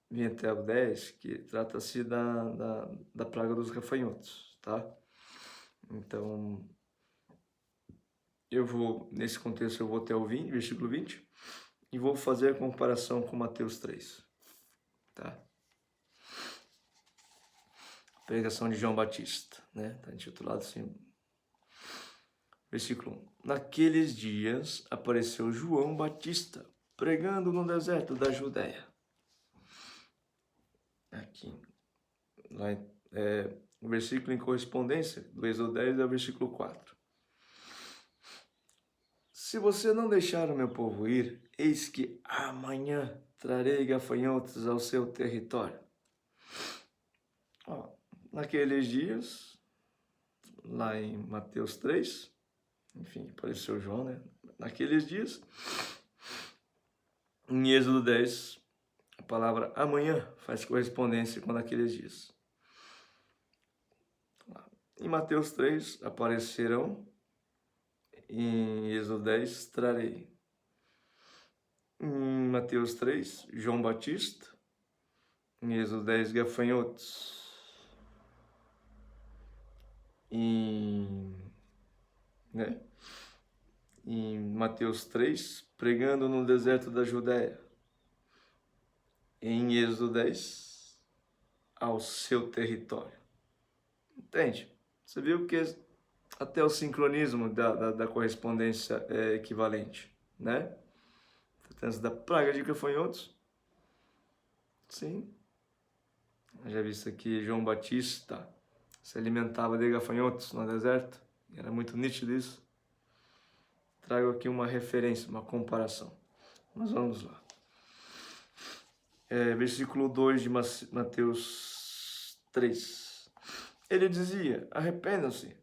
vir até o 10, que trata-se da praga dos gafanhotos, tá? Então, nesse contexto, eu vou até o 20, versículo 20, e vou fazer a comparação com Mateus 3, tá? Pregação de João Batista, né? Está intitulado assim. Versículo 1. Naqueles dias apareceu João Batista, pregando no deserto da Judéia. Aqui, lá, o versículo em correspondência do Êxodo 10 é o versículo 4. Se você não deixar o meu povo ir, eis que amanhã trarei gafanhotos ao seu território. Ó, naqueles dias, lá em Mateus 3, enfim, apareceu João, né? Naqueles dias, em Êxodo 10, a palavra amanhã faz correspondência com naqueles dias. Em Mateus 3, aparecerão. Em Êxodo 10, trarei. Em Mateus 3, João Batista. Em Êxodo 10, gafanhotos. Em Mateus 3, pregando no deserto da Judéia. Em Êxodo 10, ao seu território. Entende? Você viu que até o sincronismo da correspondência é equivalente, né? Portanto, da praga de gafanhotos. Sim. Já visto aqui João Batista se alimentava de gafanhotos no deserto. Era muito nítido isso. Trago aqui uma referência, uma comparação. Mas vamos lá. Versículo 2 de Mateus 3. Ele dizia: arrependam-se,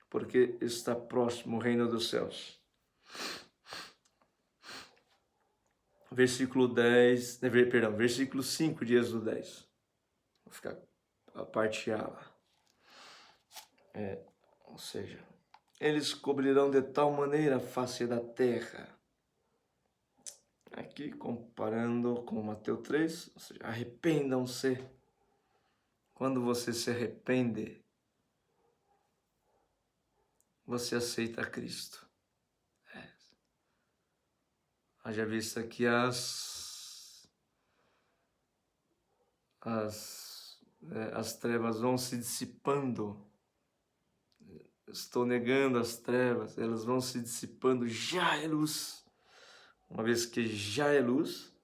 porque está próximo o reino dos céus. Versículo 5 de Êxodo 10. Vou ficar a parte A lá. Ou seja, eles cobrirão de tal maneira a face da terra. Aqui, comparando com Mateus 3, ou seja, arrependam-se. Quando você se arrepende, você aceita Cristo. Haja vista que as trevas vão se dissipando. Estou negando as trevas, elas vão se dissipando, já é luz. Uma vez que já é luz,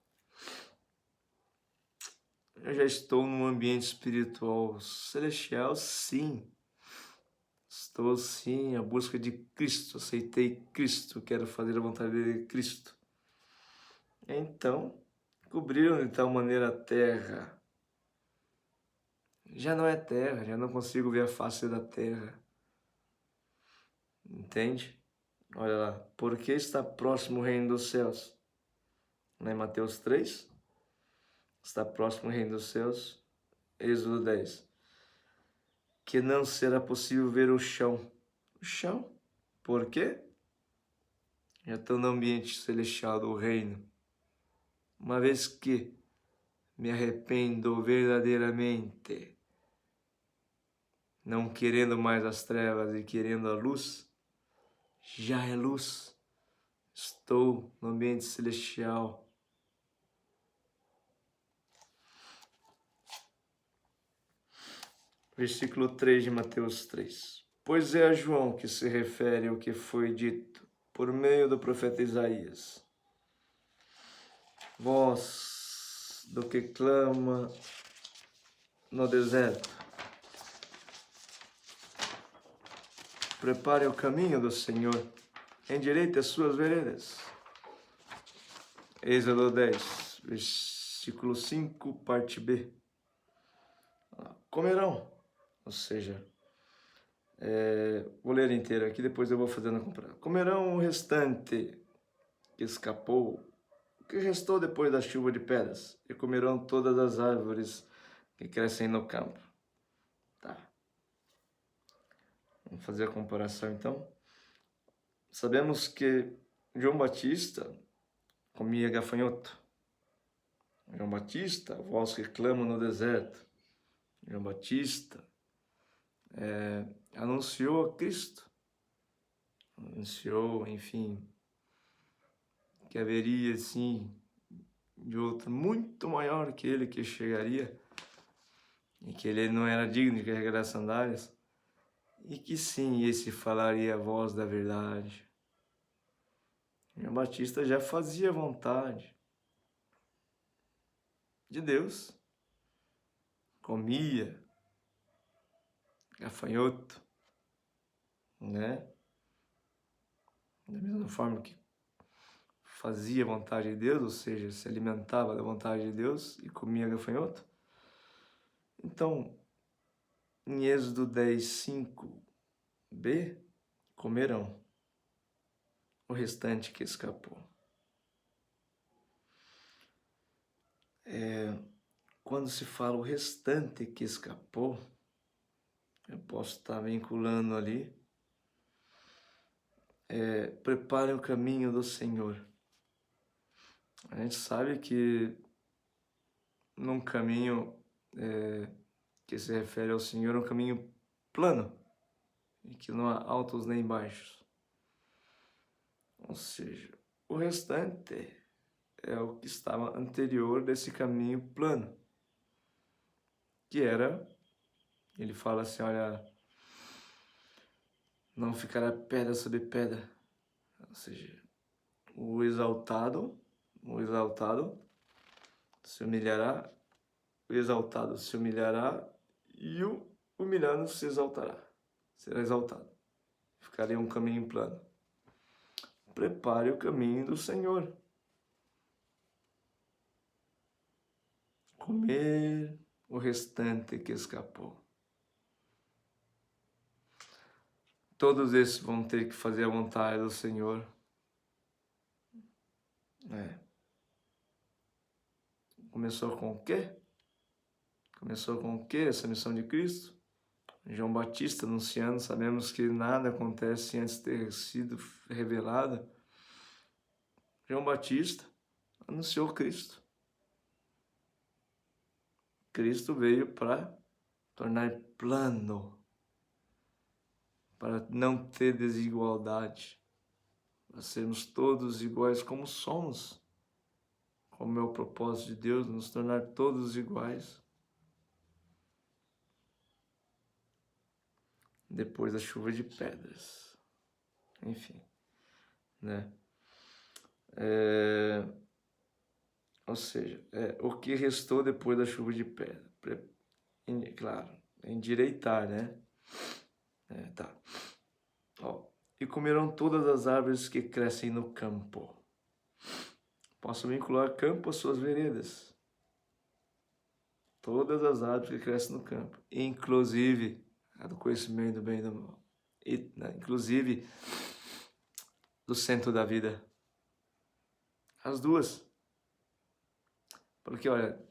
eu já estou num ambiente espiritual celestial, sim. Estou sim à busca de Cristo, aceitei Cristo, quero fazer a vontade de Cristo. Então, Cobriram de tal maneira a terra. Já não é terra, já não consigo ver a face da terra. Entende? Olha lá. Porque está próximo o reino dos céus. Lá em Mateus 3. Está próximo o reino dos céus. Êxodo 10. Que não será possível ver o chão. O chão. Por quê? Já estou no ambiente celestial do reino. Uma vez que me arrependo verdadeiramente, não querendo mais as trevas e querendo a luz, já é luz. Estou no ambiente celestial. Versículo 3 de Mateus 3. Pois é a João que se refere ao que foi dito por meio do profeta Isaías. Voz do que clama no deserto. Prepare o caminho do Senhor, endireite as suas veredas. Êxodo 10, versículo 5, parte B. Comerão, ou seja, vou ler inteiro aqui, depois eu vou fazendo a comparação. Comerão o restante que escapou, o que restou depois da chuva de pedras, e comerão todas as árvores que crescem no campo. Tá. Vamos fazer a comparação então. Sabemos que João Batista comia gafanhoto. João Batista, a voz que clama no deserto. João Batista anunciou a Cristo. Anunciou, enfim, que haveria, sim, de outro muito maior que ele que chegaria e que ele não era digno de carregar as sandálias e que sim, esse falaria a voz da verdade. João Batista já fazia vontade de Deus, comia gafanhoto, né? Da mesma forma que fazia vontade de Deus, ou seja, se alimentava da vontade de Deus e comia gafanhoto. Então, em Êxodo 10, 5b, comerão o restante que escapou. Quando se fala o restante que escapou, eu posso estar vinculando ali, preparem o caminho do Senhor. A gente sabe que num caminho que se refere ao Senhor, é um caminho plano, e que não há altos nem baixos. Ou seja, o restante é o que estava anterior desse caminho plano, que era, ele fala assim, olha, não ficará pedra sobre pedra, ou seja, o exaltado se humilhará, o exaltado se humilhará e o humilhado se exaltará, será exaltado. Ficaria um caminho plano. Prepare o caminho do Senhor. Comer o restante que escapou. Todos esses vão ter que fazer a vontade do Senhor. Começou com o quê? Começou com o quê essa missão de Cristo? João Batista anunciando, sabemos que nada acontece antes de ter sido revelado. João Batista anunciou Cristo. Cristo veio para tornar plano, para não ter desigualdade, para sermos todos iguais como somos, como é o propósito de Deus, nos tornar todos iguais. Depois da chuva de pedras, enfim, né? Ou seja, o que restou depois da chuva de pedra, claro, endireitar, né? Tá. Ó, e comerão todas as árvores que crescem no campo. Posso vincular campo às suas veredas. Todas as árvores que crescem no campo, inclusive a do conhecimento do bem e do mal, e, né, inclusive do centro da vida. As duas. Porque, olha,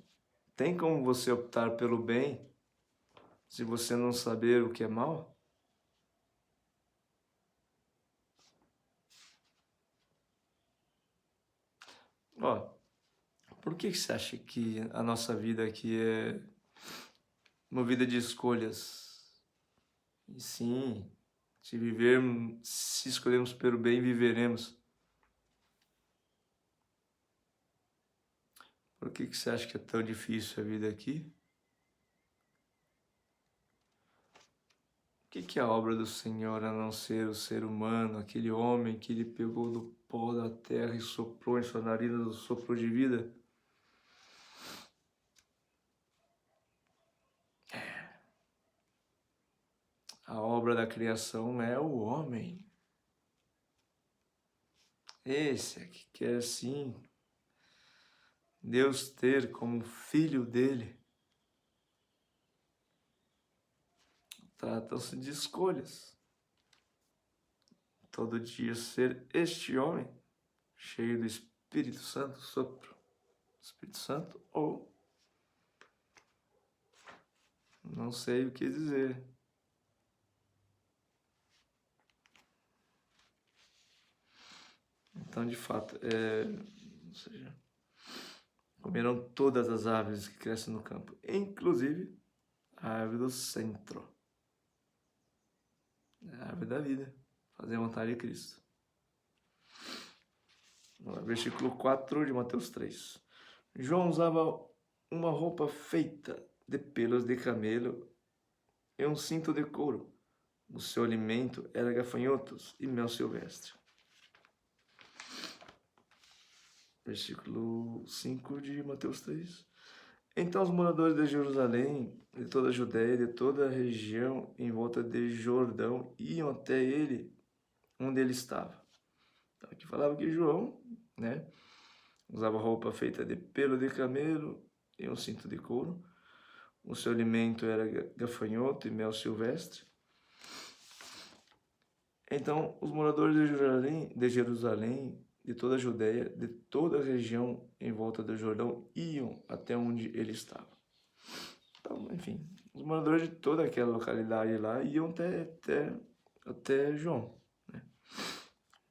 tem como você optar pelo bem se você não saber o que é mal? Ó, por que você acha que a nossa vida aqui é uma vida de escolhas? E sim, se escolhermos pelo bem, viveremos. Por que você acha que é tão difícil a vida aqui? O que é a obra do Senhor a não ser o ser humano, aquele homem que ele pegou do pó da terra e soprou em sua narina o sopro de vida? A obra da criação é o homem. Esse é que quer sim Deus ter como filho dele. Tratam-se de escolhas. Todo dia ser este homem, cheio do Espírito Santo, sopro do Espírito Santo, ou não sei o que dizer. Então, de fato, ou seja, comeram todas as árvores que crescem no campo, inclusive a árvore do centro, a árvore da vida, fazer a vontade de Cristo. Versículo 4 de Mateus 3. João usava uma roupa feita de pelos de camelo e um cinto de couro. O seu alimento era gafanhotos e mel silvestre. Versículo 5 de Mateus 3. Então os moradores de Jerusalém, de toda a Judéia, de toda a região em volta de Jordão, iam até ele, onde ele estava. Então, aqui falava que João, né, usava roupa feita de pelo de camelo e um cinto de couro. O seu alimento era gafanhoto e mel silvestre. Então, os moradores de Jerusalém, de toda a Judéia, de toda a região em volta do Jordão, iam até onde ele estava. Então, enfim, os moradores de toda aquela localidade lá iam até João. Né?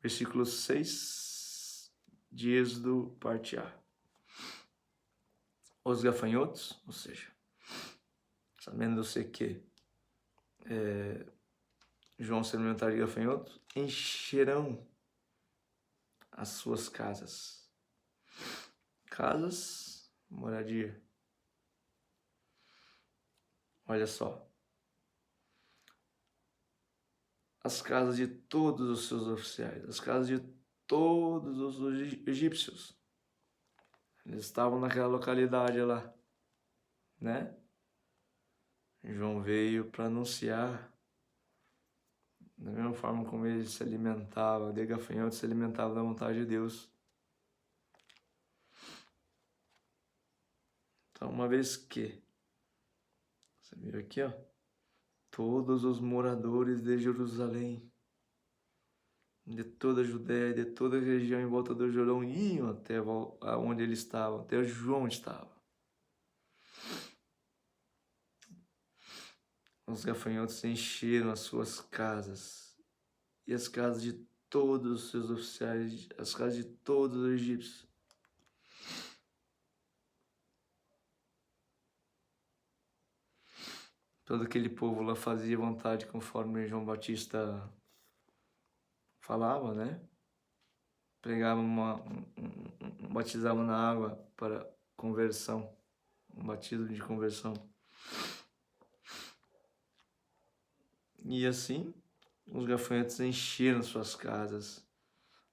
Versículo 6 de Êxodo, parte A. Os gafanhotos, ou seja, sabendo você que João se alimentar de gafanhotos, encherão as suas casas. Casas, moradia. Olha só. As casas de todos os seus oficiais, as casas de todos os egípcios. Eles estavam naquela localidade lá, né? João veio para anunciar, da mesma forma como ele se alimentava de gafanhotos, se alimentava da vontade de Deus. Então, uma vez que, você viu aqui, ó, todos os moradores de Jerusalém, de toda a Judéia, de toda a região em volta do Jordão, iam até onde ele estava, até João estava. Os gafanhotos encheram as suas casas e as casas de todos os seus oficiais, as casas de todos os egípcios. Todo aquele povo lá fazia vontade conforme João Batista falava, né? Pregava batizava na água para conversão, um batismo de conversão. E assim, os gafanhotos encheram suas casas,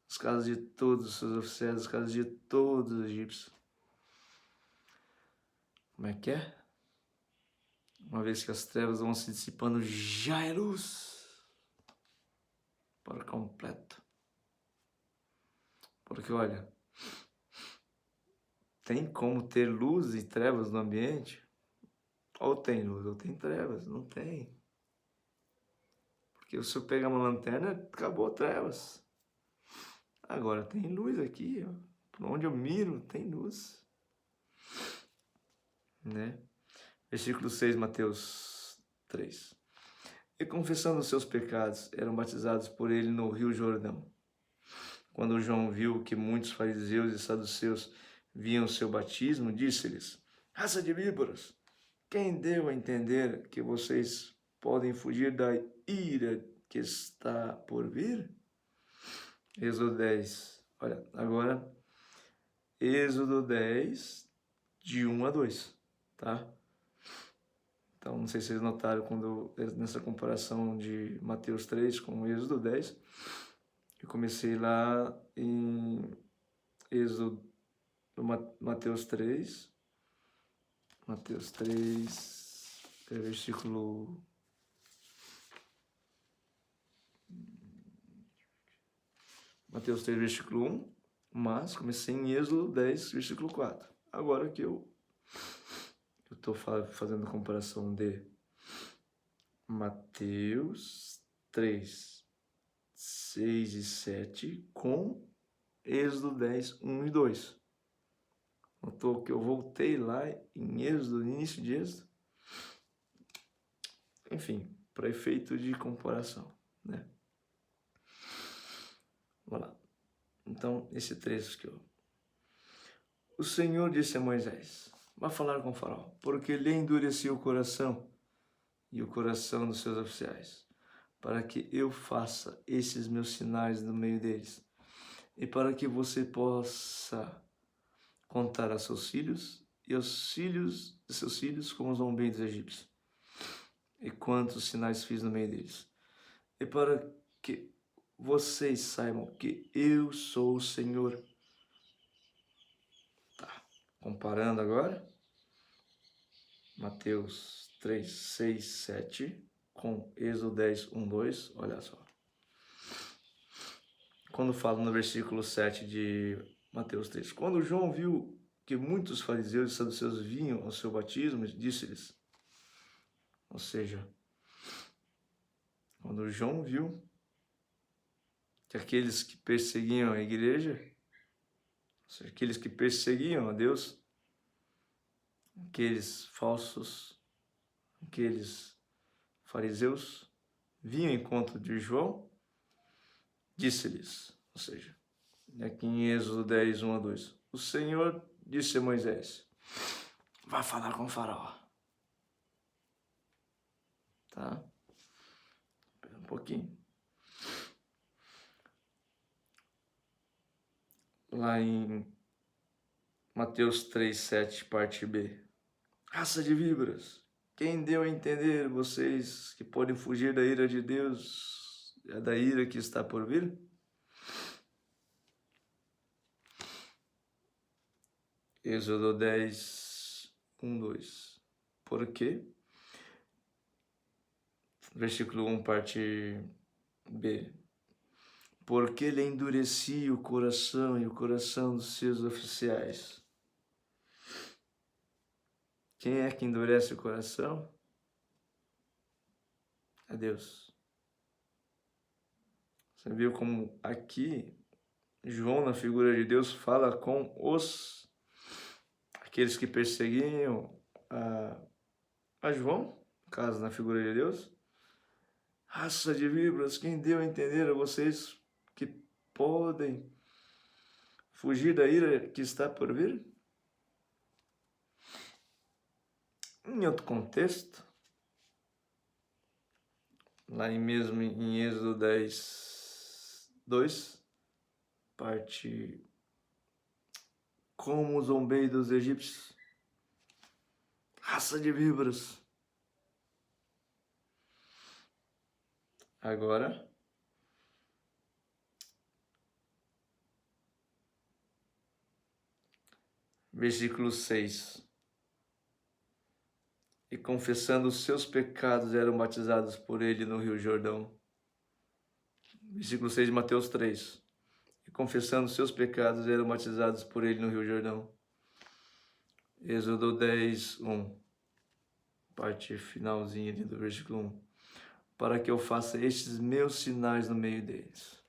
as casas de todos os seus oficiais, as casas de todos os egípcios. Como é que é? Uma vez que as trevas vão se dissipando, já é luz por completo. Porque olha, tem como ter luz e trevas no ambiente? Ou tem luz ou tem trevas? Não tem. Porque se eu pegar uma lanterna, acabou trevas. Agora tem luz aqui, ó. Por onde eu miro, tem luz. Né? Versículo 6, Mateus 3. E confessando os seus pecados, eram batizados por ele no rio Jordão. Quando João viu que muitos fariseus e saduceus viam o seu batismo, disse-lhes: raça de víboras, quem deu a entender que vocês podem fugir da ira que está por vir? Êxodo 10. Olha, agora, Êxodo 10, de 1 a 2, tá? Então, não sei se vocês notaram quando nessa comparação de Mateus 3 com Êxodo 10, eu comecei lá em Êxodo, Mateus 3, versículo... Mateus 3, versículo 1, mas comecei em Êxodo 10, versículo 4. Agora que eu estou fazendo a comparação de Mateus 3, 6 e 7 com Êxodo 10, 1 e 2. Notou que eu voltei lá em Êxodo, no início de Êxodo? Enfim, para efeito de comparação, né? Vamos lá. Então, esse trecho aqui, ó. O Senhor disse a Moisés: vá falar com o faraó, porque lhe endureceu o coração e o coração dos seus oficiais, para que eu faça esses meus sinais no meio deles, e para que você possa contar a seus filhos e aos filhos de seus filhos como zombei dos egípcios, e quantos sinais fiz no meio deles, e para que vocês saibam que eu sou o Senhor. Tá. Comparando agora, Mateus 3, 6, 7 com Êxodo 10, 1, 2, olha só. Quando fala no versículo 7 de Mateus 3, quando João viu que muitos fariseus e saduceus vinham ao seu batismo, disse-lhes, ou seja, quando João viu que aqueles que perseguiam a igreja, ou seja, aqueles que perseguiam a Deus, aqueles falsos, aqueles fariseus, vinham ao encontro de João, disse-lhes, ou seja, aqui em Êxodo 10, 1 a 2, o Senhor disse a Moisés, vá falar com o faraó. Tá? Espera um pouquinho. Lá em Mateus 3, 7, parte B. Raça de víboras, quem deu a entender vocês que podem fugir da ira de Deus, da ira que está por vir? Êxodo 10, 1, 2. Por quê? Versículo 1, parte B. Porque ele endurecia o coração e o coração dos seus oficiais. Quem é que endurece o coração? É Deus. Você viu como aqui João, na figura de Deus, fala com aqueles que perseguiam a João, no caso, na figura de Deus. Raça de víboras, quem deu a entender a vocês que podem fugir da ira que está por vir? Em outro contexto, lá mesmo em Êxodo 10, 2, parte como zombei dos egípcios, raça de víboras. Agora, versículo 6. E confessando os seus pecados eram batizados por ele no rio Jordão. Versículo 6 de Mateus 3. E confessando os seus pecados eram batizados por ele no rio Jordão. Êxodo 10, 1. Parte finalzinha ali do versículo 1. Para que eu faça estes meus sinais no meio deles.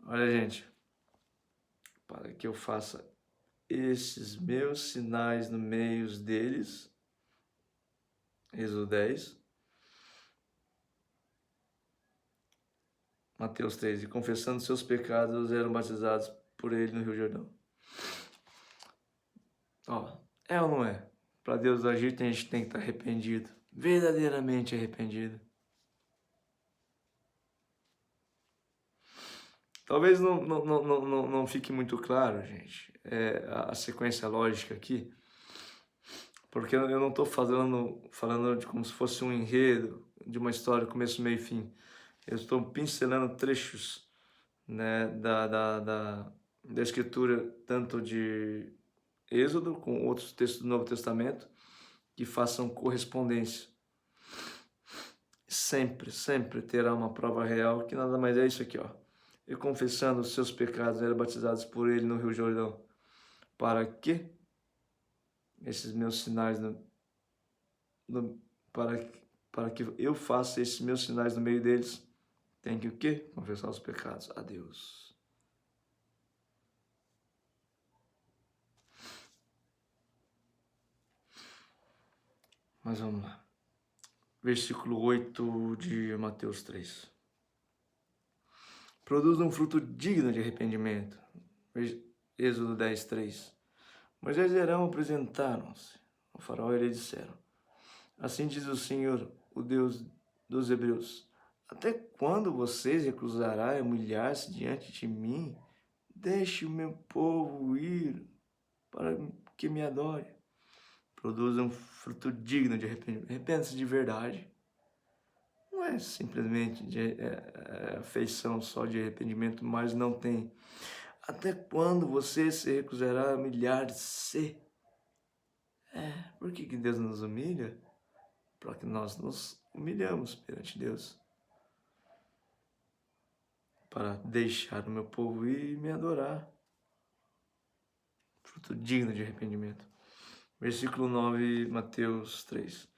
Olha, gente. Para que eu faça estes meus sinais no meio deles. Êxodo 10. Mateus 3. E confessando seus pecados, eram batizados por ele no Rio Jordão. Ó, é ou não é? Para Deus agir, a gente tem que estar arrependido. Verdadeiramente arrependido. Talvez não fique muito claro, gente, a sequência lógica aqui, porque eu não estou falando de como se fosse um enredo, de uma história, começo, meio e fim. Eu estou pincelando trechos, né, da escritura, tanto de Êxodo, com outros textos do Novo Testamento, que façam correspondência. Sempre terá uma prova real, que nada mais é isso aqui, ó. E confessando os seus pecados, eram batizados por ele no Rio Jordão. Para que esses meus sinais, para que eu faça esses meus sinais no meio deles, tem que o quê? Confessar os pecados a Deus. Mas vamos lá. Versículo 8 de Mateus 3. Produz um fruto digno de arrependimento. Êxodo 10, 3. Moisés e Arão apresentaram-se ao faraó e lhe disseram: assim diz o Senhor, o Deus dos Hebreus: até quando vocês recusarão humilhar-se diante de mim? Deixe o meu povo ir para que me adore. Produza um fruto digno de arrependimento. Arrependa-se de verdade. Não é simplesmente de afeição só de arrependimento, mas não tem. Até quando você se recusará a humilhar-se? Por que Deus nos humilha? Para que nós nos humilhamos perante Deus. Para deixar o meu povo ir e me adorar. Fruto digno de arrependimento. Versículo 9, Mateus 3.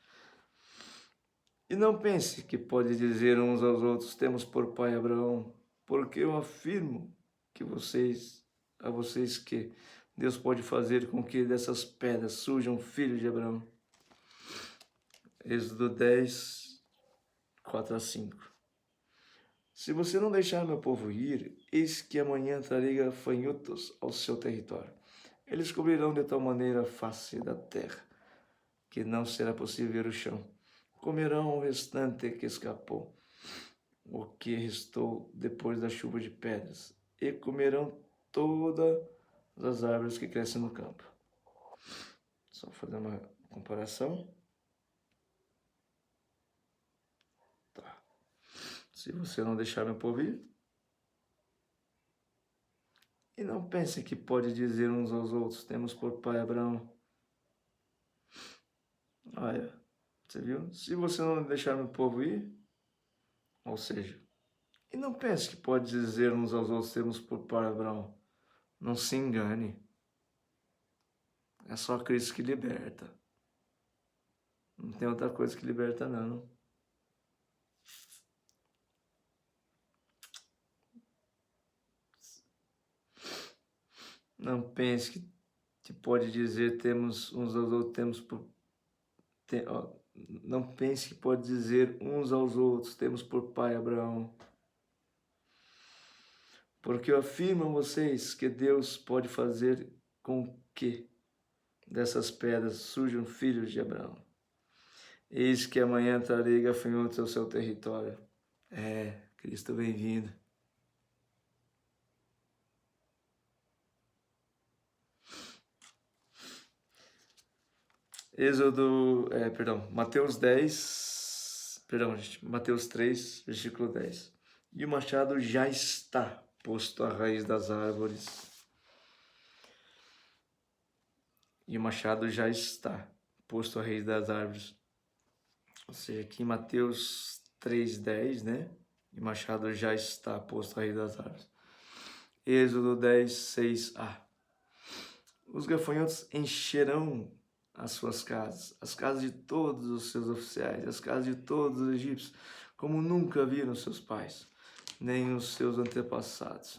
E não pense que pode dizer uns aos outros: temos por pai Abraão, porque eu afirmo que a vocês que Deus pode fazer com que dessas pedras surjam filhos de Abraão. Êxodo 10, 4 a 5. Se você não deixar meu povo ir, eis que amanhã trarei gafanhotos ao seu território. Eles cobrirão de tal maneira a face da terra, que não será possível ver o chão. Comerão o restante que escapou, o que restou depois da chuva de pedras, e comerão todas as árvores que crescem no campo. Só fazer uma comparação. Tá. Se você não deixar meu povo ir, e não pense que pode dizer uns aos outros: temos por pai Abraão. Olha, você viu? Se você não deixar meu povo ir, ou seja, e não pense que pode dizer uns aos outros: temos por pai Abraão. Não se engane. É só Cristo que liberta. Não tem outra coisa que liberta, não. Não pense que pode dizer temos uns aos outros, temos por... não pense que pode dizer uns aos outros, temos por pai Abraão. Porque eu afirmo a vocês que Deus pode fazer com que dessas pedras surjam filhos de Abraão. Eis que amanhã trarei gafanhotos ao seu território. Cristo bem-vindo. Mateus 3, versículo 10. E o machado já está posto à raiz das árvores. E o machado já está posto à raiz das árvores. Ou seja, aqui em Mateus 3:10, né? E o machado já está posto à raiz das árvores. Êxodo 10, 6a. Os gafanhotos encherão as suas casas, as casas de todos os seus oficiais, as casas de todos os egípcios, como nunca viram seus pais, nem os seus antepassados,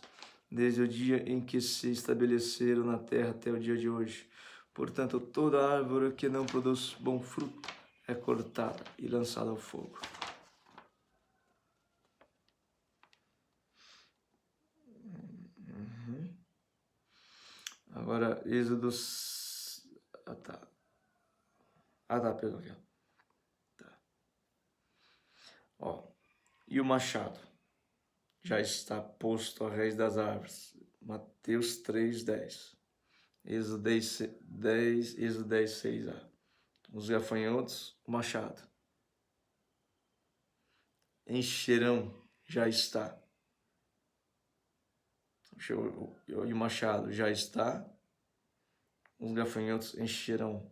desde o dia em que se estabeleceram na terra até o dia de hoje. Portanto, toda árvore que não produz bom fruto é cortada e lançada ao fogo. Agora, Êxodo... perdão. Tá. Ó, e o machado já está posto à raiz das árvores. Mateus 3:10. Êxodo 10, Êxodo 10, 6a. Os gafanhotos, o machado. Encherão, já está. E o machado já está. Os gafanhotos encherão,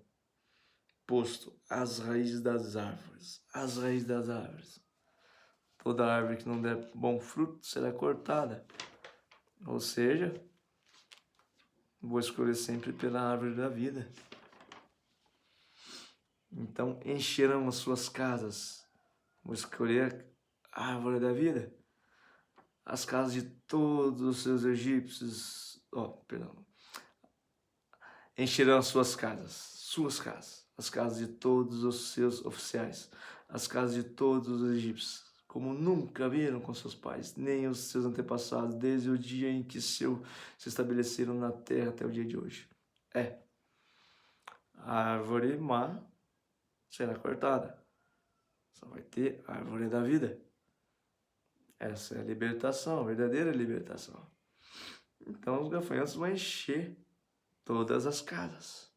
posto às raízes das árvores. Às raízes das árvores. Toda árvore que não der bom fruto será cortada. Ou seja, vou escolher sempre pela árvore da vida. Então encherão as suas casas. Vou escolher a árvore da vida. As casas de todos os seus egípcios. Encherão as suas casas. As casas de todos os seus oficiais. As casas de todos os egípcios. Como nunca viram com seus pais, nem os seus antepassados, desde o dia em que se estabeleceram na terra até o dia de hoje. A árvore má será cortada. Só vai ter a árvore da vida. Essa é a libertação, a verdadeira libertação. Então os gafanhotos vão encher todas as casas.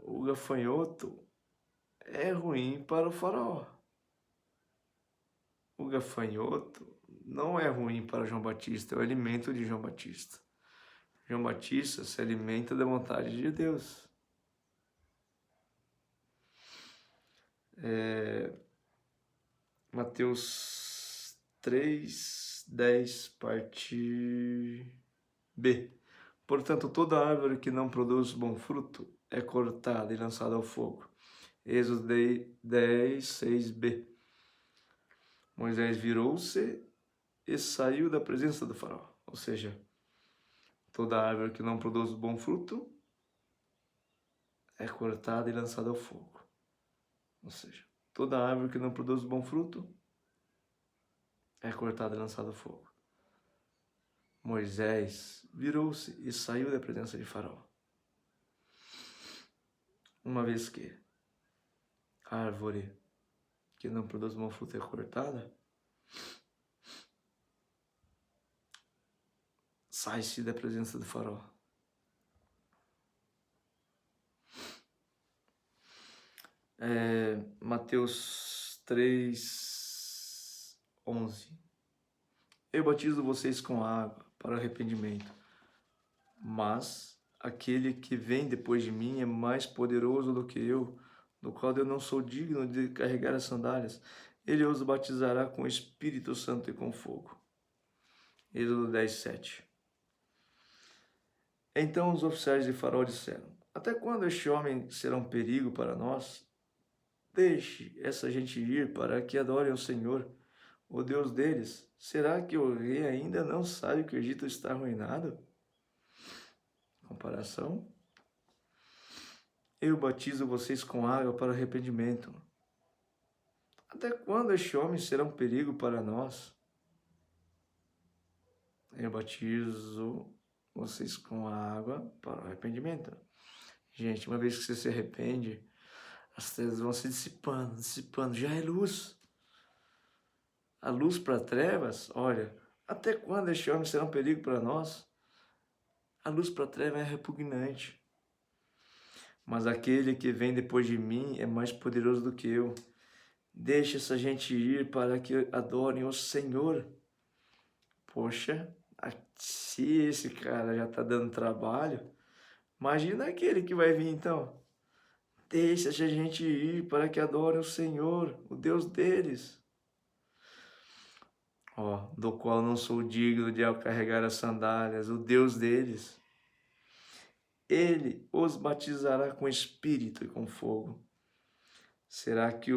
O gafanhoto é ruim para o faraó. O gafanhoto não é ruim para João Batista, é o alimento de João Batista. João Batista se alimenta da vontade de Deus. Mateus 3:10, parte B. Portanto, toda árvore que não produz bom fruto é cortada e lançada ao fogo. Êxodo 10:6b. Moisés virou-se e saiu da presença do faraó. Ou seja, toda árvore que não produz bom fruto é cortada e lançada ao fogo. Ou seja, toda árvore que não produz bom fruto é cortada e lançada ao fogo. Moisés virou-se e saiu da presença de faraó. Uma vez que a árvore que não produz bom fruto é cortada, sai-se da presença do faraó. Mateus 3:11. Eu batizo vocês com água para arrependimento, mas aquele que vem depois de mim é mais poderoso do que eu, do qual eu não sou digno de carregar as sandálias. Ele os batizará com o Espírito Santo e com fogo. Êxodo 10:7. Então os oficiais de Faraó disseram: até quando este homem será um perigo para nós? Deixe essa gente ir para que adorem o Senhor, o Deus deles. Será que o rei ainda não sabe que o Egito está arruinado? Comparação. Eu batizo vocês com água para arrependimento. Até quando este homem será um perigo para nós? Eu batizo vocês com água para arrependimento. Gente, uma vez que você se arrepende, as trevas vão se dissipando. Já é luz. A luz para trevas, olha, até quando este homem será um perigo para nós? A luz para trevas é repugnante. Mas aquele que vem depois de mim é mais poderoso do que eu. Deixe essa gente ir para que adorem o Senhor. Poxa, se esse cara já está dando trabalho, imagina aquele que vai vir então. Deixe essa gente ir para que adorem o Senhor, o Deus deles. do qual não sou digno de carregar as sandálias, o Deus deles. Ele os batizará com espírito e com fogo. Será que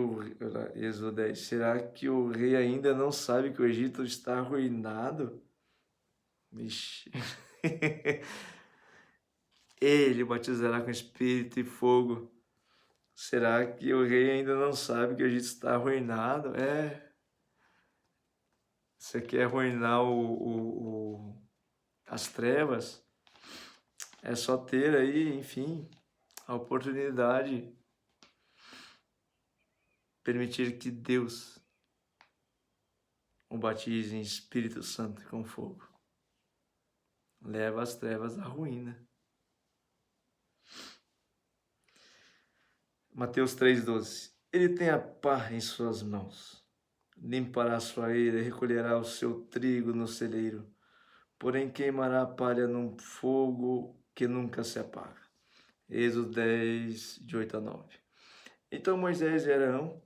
Êxodo 10, será que o rei ainda não sabe que o Egito está arruinado? Vixe. Ele batizará com espírito e fogo. Será que o rei ainda não sabe que o Egito está arruinado? Você quer arruinar as trevas? É só ter aí, enfim, a oportunidade, permitir que Deus o batize em Espírito Santo e com fogo. Leva as trevas à ruína. Mateus 3,12. Ele tem a pá em suas mãos. Limpará a sua eira e recolherá o seu trigo no celeiro. Porém queimará a palha num fogo que nunca se apaga. Êxodo 10, de 8 a 9. Então Moisés e Arão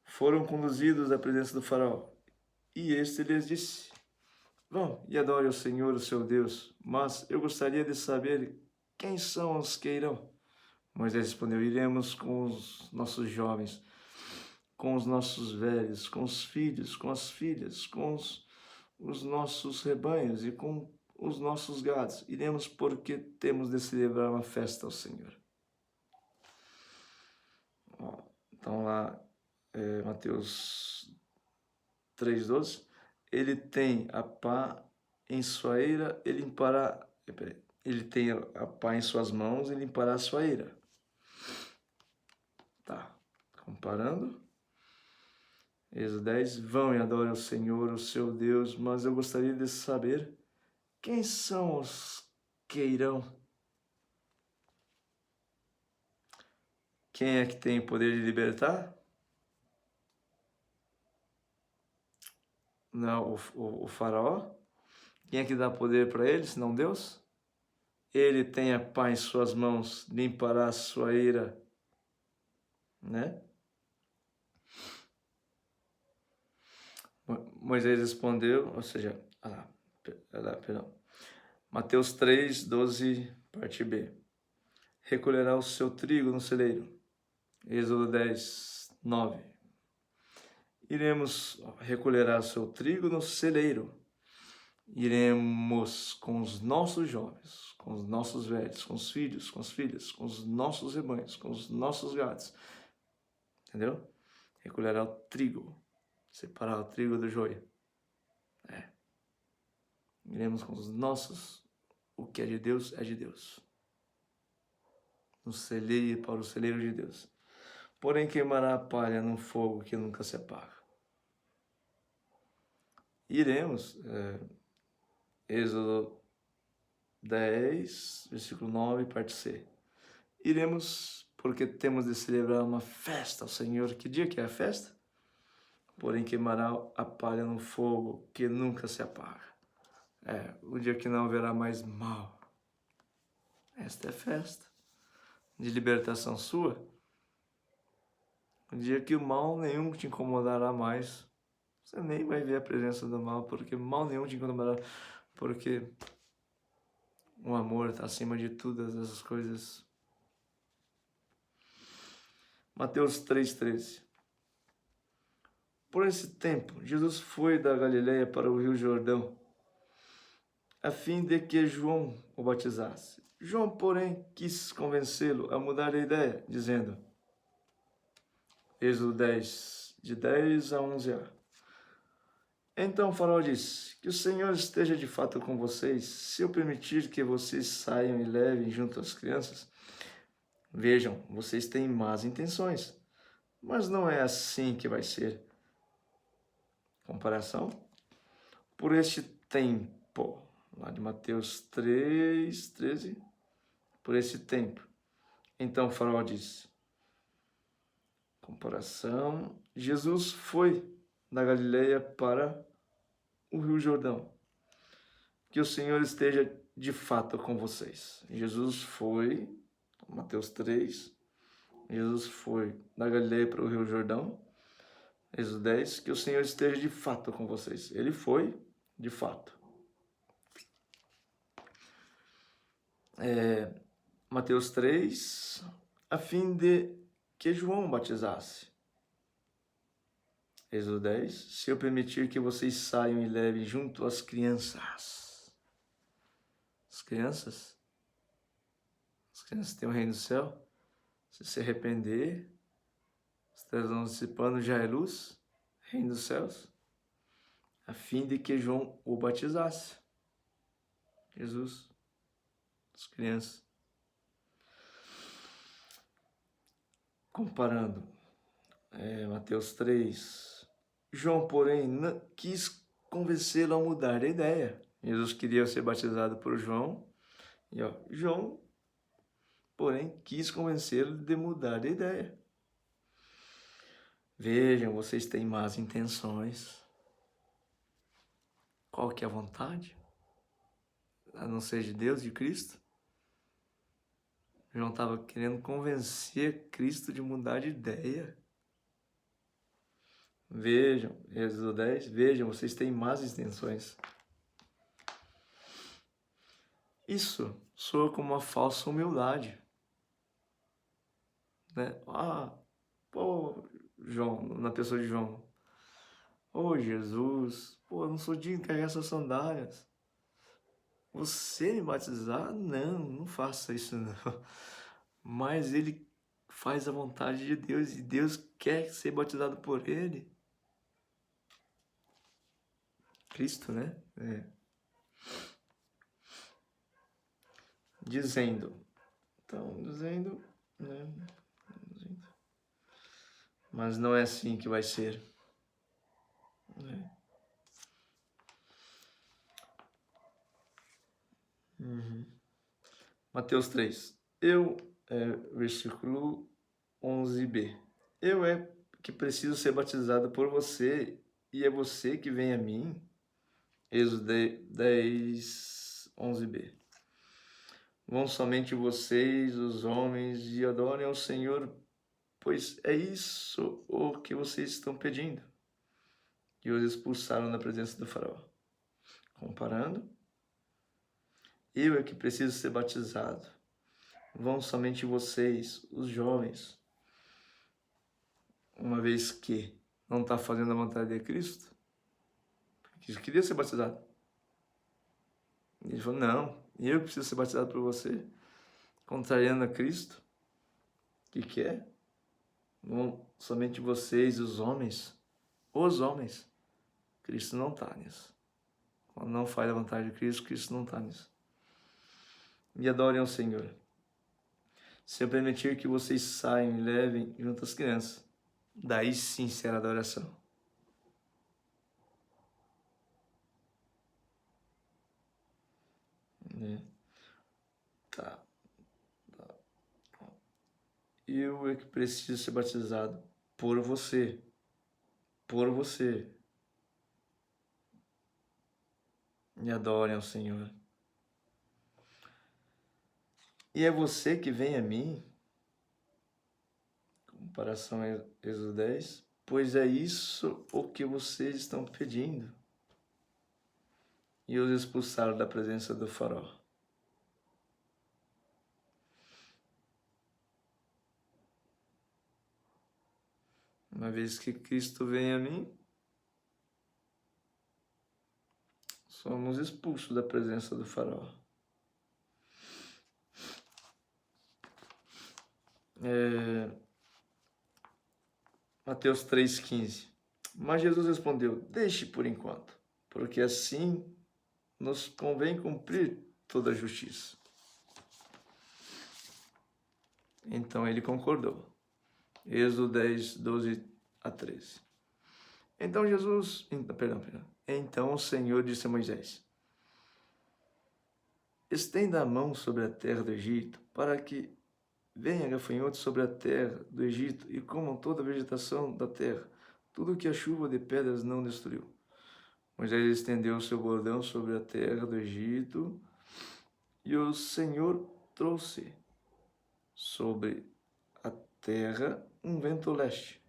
foram conduzidos à presença do faraó. E este lhes disse: vão e adore o Senhor, o seu Deus. Mas eu gostaria de saber quem são os que irão. Moisés respondeu: iremos com os nossos jovens, com os nossos velhos, com os filhos, com as filhas, com os nossos rebanhos e com os nossos gados. Iremos porque temos de celebrar uma festa ao Senhor. Então lá, Mateus 3,12. Ele tem a pá em sua eira, ele limpará. Ele tem a pá em suas mãos e limpará a sua eira. Tá, comparando. Êxodo 10, vão e adorem o Senhor, o seu Deus, mas eu gostaria de saber quem são os que irão. Quem é que tem o poder de libertar? Não, o faraó. Quem é que dá poder para ele, senão Deus? Ele tem a pá em suas mãos, limpará a sua ira, né? Moisés respondeu, ou seja, perdão. Mateus 3, 12, parte B. Recolherá o seu trigo no celeiro. Êxodo 10, 9. Iremos recolherá o seu trigo no celeiro. Iremos com os nossos jovens, com os nossos velhos, com os filhos, com as filhas, com os nossos rebanhos, com os nossos gados. Entendeu? Recolherá o trigo. Separar o trigo do joio. Iremos com os nossos. O que é de Deus é de Deus. No celeiro, para o celeiro de Deus. Porém queimará a palha num fogo que nunca se apaga. Iremos, Êxodo 10, versículo 9, parte C. Iremos porque temos de celebrar uma festa ao Senhor. Que dia que é a festa? Porém queimará a palha no fogo que nunca se apaga. O dia que não haverá mais mal. Esta é a festa de libertação sua. O dia que o mal nenhum te incomodará mais. Você nem vai ver a presença do mal, porque mal nenhum te incomodará. Porque o amor está acima de todas essas coisas. Mateus 3,13. Por esse tempo, Jesus foi da Galileia para o Rio Jordão, a fim de que João o batizasse. João, porém, quis convencê-lo a mudar de ideia, dizendo, Êxodo 10, de 10 a 11a. Então o faraó disse, que o Senhor esteja de fato com vocês, se eu permitir que vocês saiam e levem junto as crianças. Vejam, vocês têm más intenções, mas não é assim que vai ser. Comparação? Por este tempo, lá de Mateus 3, 13, por esse tempo. Então o faraó disse, comparação, Jesus foi da Galileia para o Rio Jordão. Que o Senhor esteja de fato com vocês. Jesus foi, Mateus 3, Jesus foi da Galileia para o Rio Jordão. Êxodo 10, que o Senhor esteja de fato com vocês. Ele foi, de fato. Mateus 3, a fim de que João batizasse. Êxodo 10, se eu permitir que vocês saiam e levem junto as crianças. As crianças têm o reino do céu. Se arrepender, estão dissipando já é luz, reino dos céus, a fim de que João o batizasse. Jesus, as crianças. Comparando, Mateus 3, João, porém, não quis convencê-lo a mudar de ideia. Jesus queria ser batizado por João, e João, porém, quis convencê-lo de mudar de ideia. Vejam, vocês têm más intenções. Qual que é a vontade? A não ser de Deus, de Cristo? João estava querendo convencer Cristo de mudar de ideia. Vejam, Êxodo 10, vejam, vocês têm más intenções. Isso soa como uma falsa humildade. Né? João, na pessoa de João. Jesus, eu não sou digno de carregar essas sandálias. Você me batizar? Não faça isso não. Mas ele faz a vontade de Deus e Deus quer ser batizado por ele. Cristo, né? Dizendo, né? Mas não é assim que vai ser. Né? Mateus 3. Versículo 11b. Eu que preciso ser batizado por você, e é você que vem a mim. Êxodo 10, 11b. Vão somente vocês, os homens, e adorem ao Senhor, pois é isso o que vocês estão pedindo. E os expulsaram da presença do faraó. Comparando, eu que preciso ser batizado. Vão somente vocês, os jovens, uma vez que não está fazendo a vontade de Cristo, porque queria ser batizado. Ele falou, não, eu preciso ser batizado por você, contrariando a Cristo. O que quer? Vão somente vocês, os homens. Cristo não está nisso. Quando não faz a vontade de Cristo, Cristo não está nisso. E adorem ao Senhor. Se eu permitir que vocês saiam e levem junto as crianças, daí sim será adoração. Tá. Eu que preciso ser batizado por você. Por você. E adorem ao Senhor. E é você que vem a mim, comparação a Êxodo 10, pois é isso o que vocês estão pedindo. E os expulsaram da presença do faraó. Uma vez que Cristo vem a mim, somos expulsos da presença do faraó. Mateus 3,15. Mas Jesus respondeu, deixe por enquanto, porque assim nos convém cumprir toda a justiça. Então ele concordou. Êxodo 10, 12 a 13. Então Então o Senhor disse a Moisés, estenda a mão sobre a terra do Egito, para que venha gafanhotos sobre a terra do Egito e comam toda a vegetação da terra, tudo que a chuva de pedras não destruiu. Moisés estendeu o seu bordão sobre a terra do Egito, e o Senhor trouxe sobre a terra um vento leste,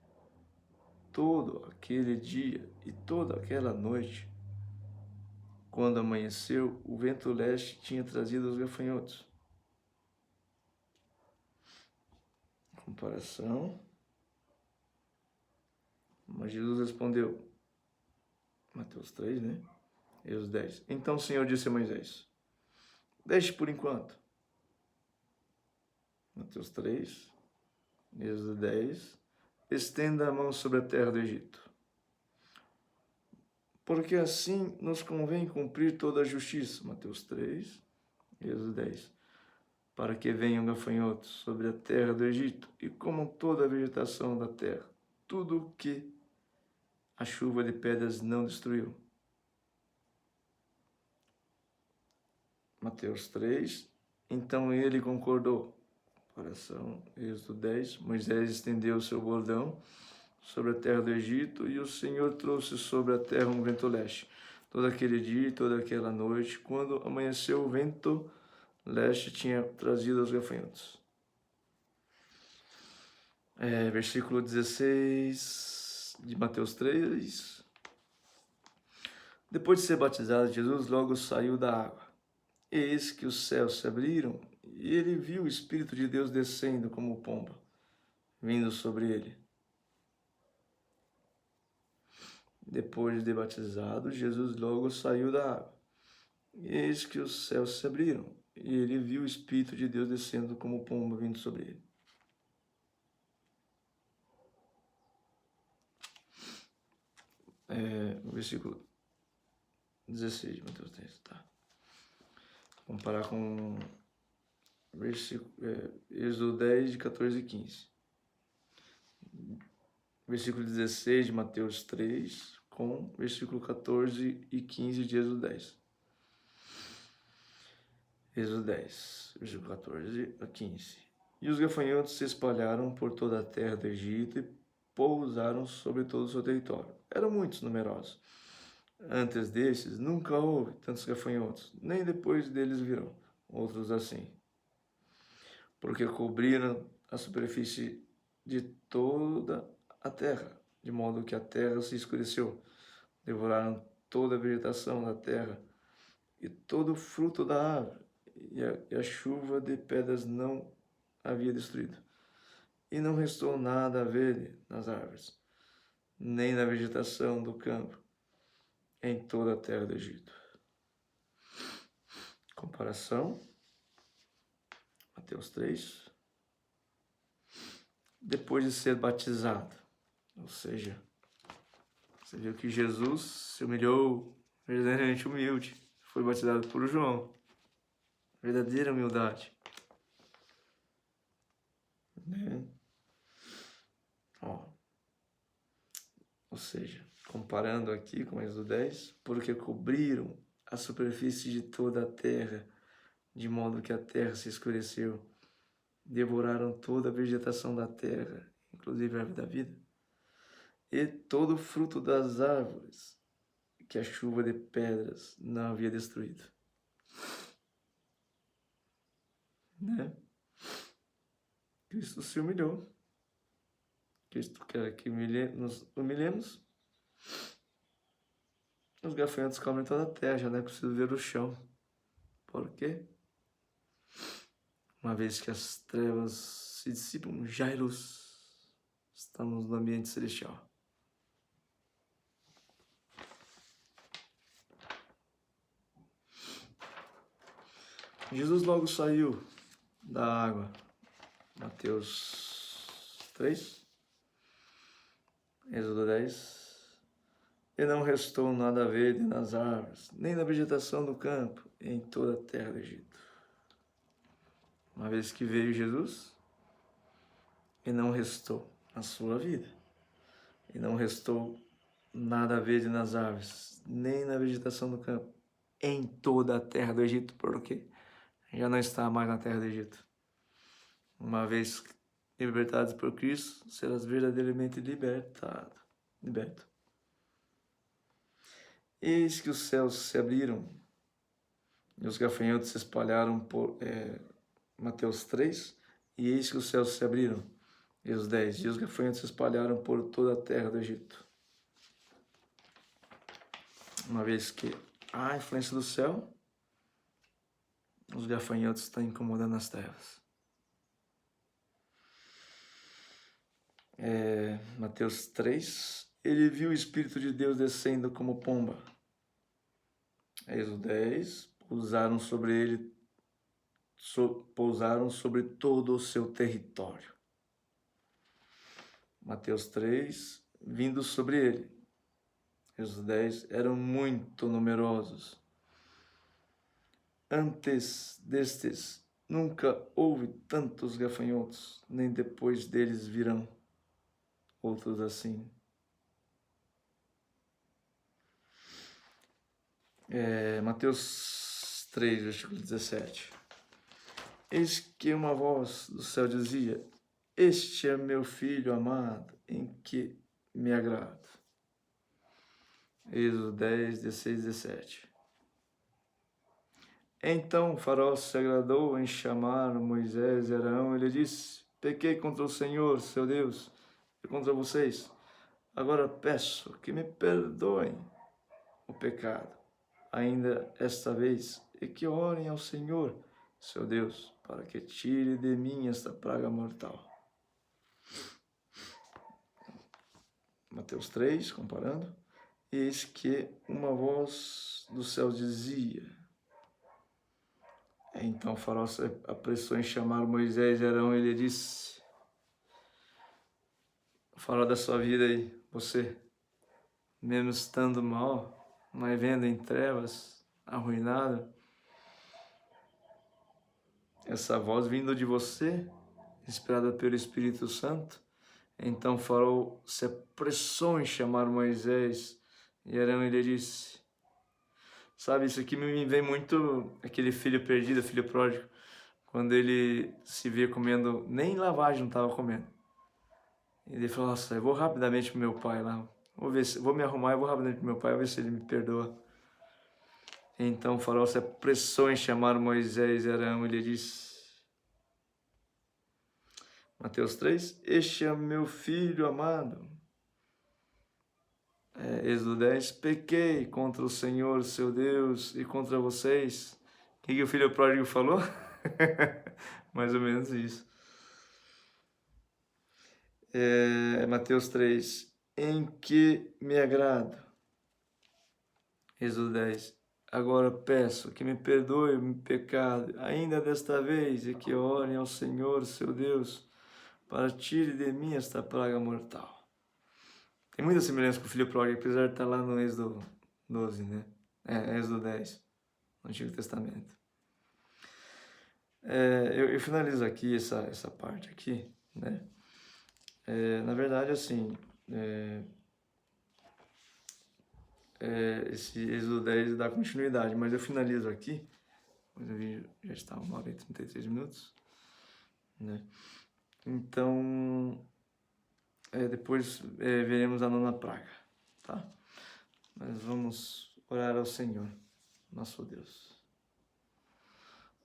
todo aquele dia e toda aquela noite, quando amanheceu, o vento leste tinha trazido os gafanhotos. Comparação. Mas Jesus respondeu, Mateus 3, né? Êxodo 10. Então o Senhor disse a Moisés, deixe por enquanto. Mateus 3, Êxodo 10. Estenda a mão sobre a terra do Egito. Porque assim nos convém cumprir toda a justiça. Mateus 3, Êxodo 10. Para que venham gafanhotos sobre a terra do Egito e comam toda a vegetação da terra, tudo o que a chuva de pedras não destruiu. Mateus 3. Então ele concordou. Oração, Êxodo 10. Moisés estendeu o seu bordão sobre a terra do Egito e o Senhor trouxe sobre a terra um vento leste. Todo aquele dia e toda aquela noite, quando amanheceu, o vento leste tinha trazido os gafanhotos. Versículo 16 de Mateus 3. Depois de ser batizado, Jesus logo saiu da água. Eis que os céus se abriram e ele viu o Espírito de Deus descendo como pomba, vindo sobre ele. Depois de batizado, Jesus logo saiu da água. Eis que os céus se abriram e ele viu o Espírito de Deus descendo como pomba, vindo sobre ele. O versículo 16 de Mateus 3, tá? Comparar com Êxodo 10, de 14 e 15. Versículo 16 de Mateus 3, com versículo 14 e 15 de Êxodo 10. Êxodo 10, versículo 14 a 15. E os gafanhotos se espalharam por toda a terra do Egito e pousaram sobre todo o seu território. Eram muitos numerosos. Antes desses, nunca houve tantos gafanhotos, nem depois deles virão outros assim. Porque cobriram a superfície de toda a terra, de modo que a terra se escureceu. Devoraram toda a vegetação da terra e todo o fruto da árvore, e a chuva de pedras não havia destruído. E não restou nada verde nas árvores, nem na vegetação do campo, em toda a terra do Egito. Comparação, Mateus 3. Depois de ser batizado, ou seja, você viu que Jesus se humilhou, verdadeiramente humilde, foi batizado por João, verdadeira humildade. Ou seja, comparando aqui com Êxodo 10, porque cobriram a superfície de toda a terra, de modo que a terra se escureceu, devoraram toda a vegetação da terra, inclusive a árvore da vida, e todo o fruto das árvores, que a chuva de pedras não havia destruído. Né? Cristo se humilhou. Cristo quer que nos humilhemos. Os gafanhotos comem toda a terra, já não é preciso ver o chão. Por quê? Uma vez que as trevas se dissipam, já é luz. Estamos no ambiente celestial. Jesus logo saiu da água. Mateus 3, Êxodo 10. E não restou nada verde nas árvores, nem na vegetação do campo, em toda a terra do Egito. Uma vez que veio Jesus, e não restou na sua vida, e não restou nada verde nas árvores, nem na vegetação do campo, em toda a terra do Egito, porque já não está mais na terra do Egito. Uma vez libertados por Cristo, serás verdadeiramente liberto. Eis que os céus se abriram e os gafanhotos se espalharam por Mateus 3. E eis que os céus se abriram Êxodo 10. E os gafanhotos se espalharam por toda a terra do Egito. Uma vez que há a influência do céu, os gafanhotos estão incomodando as trevas. Mateus 3. Ele viu o Espírito de Deus descendo como pomba. Êxodo 10. Pousaram sobre todo o seu território. Mateus 3. Vindo sobre ele. Êxodo 10. Eram muito numerosos. Antes destes, nunca houve tantos gafanhotos, nem depois deles virão outros assim. Mateus 3, versículo 17. Eis que uma voz do céu dizia: Este é meu filho amado, em que me agrado. Êxodo 10, 16, 17. Então o faraó se agradou em chamar Moisés e Arão e lhe disse: Pequei contra o Senhor, seu Deus, e contra vocês. Agora peço que me perdoem o pecado, ainda esta vez, e que orem ao Senhor, seu Deus, para que tire de mim esta praga mortal. Mateus 3, comparando. Eis que uma voz do céu dizia. Então o faraó se apressou em chamar Moisés e Arão e lhe disse: o faraó da sua vida aí, você, mesmo estando mal, mas vendo em trevas, arruinado, essa voz vindo de você, inspirada pelo Espírito Santo, então o faraó se apressou em chamar Moisés e Arão e lhe disse: sabe, isso aqui me vem muito aquele filho perdido, filho pródigo, quando ele se via comendo, nem lavagem não estava comendo. Ele falou: nossa, eu vou rapidamente pro meu pai lá, vou me arrumar e vou rapidamente pro meu pai, ver se ele me perdoa. Então o faraó se apressou em chamar Moisés e Arão e lhe disse, Mateus 3, este é meu filho amado. Êxodo 10, pequei contra o Senhor, seu Deus, e contra vocês. O que o filho pródigo falou? Mais ou menos isso. Mateus 3, em que me agrado. Êxodo 10, agora peço que me perdoe o meu pecado, ainda desta vez, e que orem ao Senhor, seu Deus, para tire de mim esta praga mortal. Tem muita semelhança com o filho pródigo, apesar de estar lá no Êxodo 12, né? Êxodo 10, no Antigo Testamento. Eu finalizo aqui essa parte aqui, né? Na verdade, assim, esse Êxodo 10 dá continuidade, mas eu finalizo aqui, pois o vídeo já está 1h e 33 minutos, né? Então, depois veremos a 9ª praga, tá? Mas vamos orar ao Senhor, nosso Deus.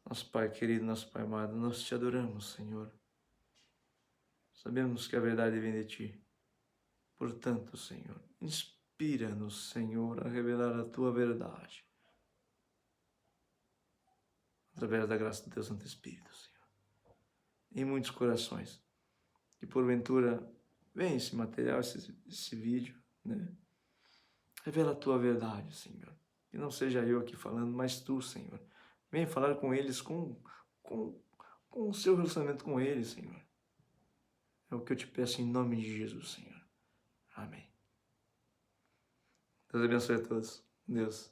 Nosso Pai querido, nosso Pai amado, nós te adoramos, Senhor. Sabemos que a verdade vem de Ti. Portanto, Senhor, inspira-nos, Senhor, a revelar a Tua verdade. Através da graça do Teu Santo Espírito, Senhor. Em muitos corações. E porventura, vem esse material, esse vídeo, né? Revela a Tua verdade, Senhor. Que não seja eu aqui falando, mas Tu, Senhor. Vem falar com eles, com o seu relacionamento com eles, Senhor. É o que eu te peço em nome de Jesus, Senhor. Amém. Deus abençoe a todos. Deus.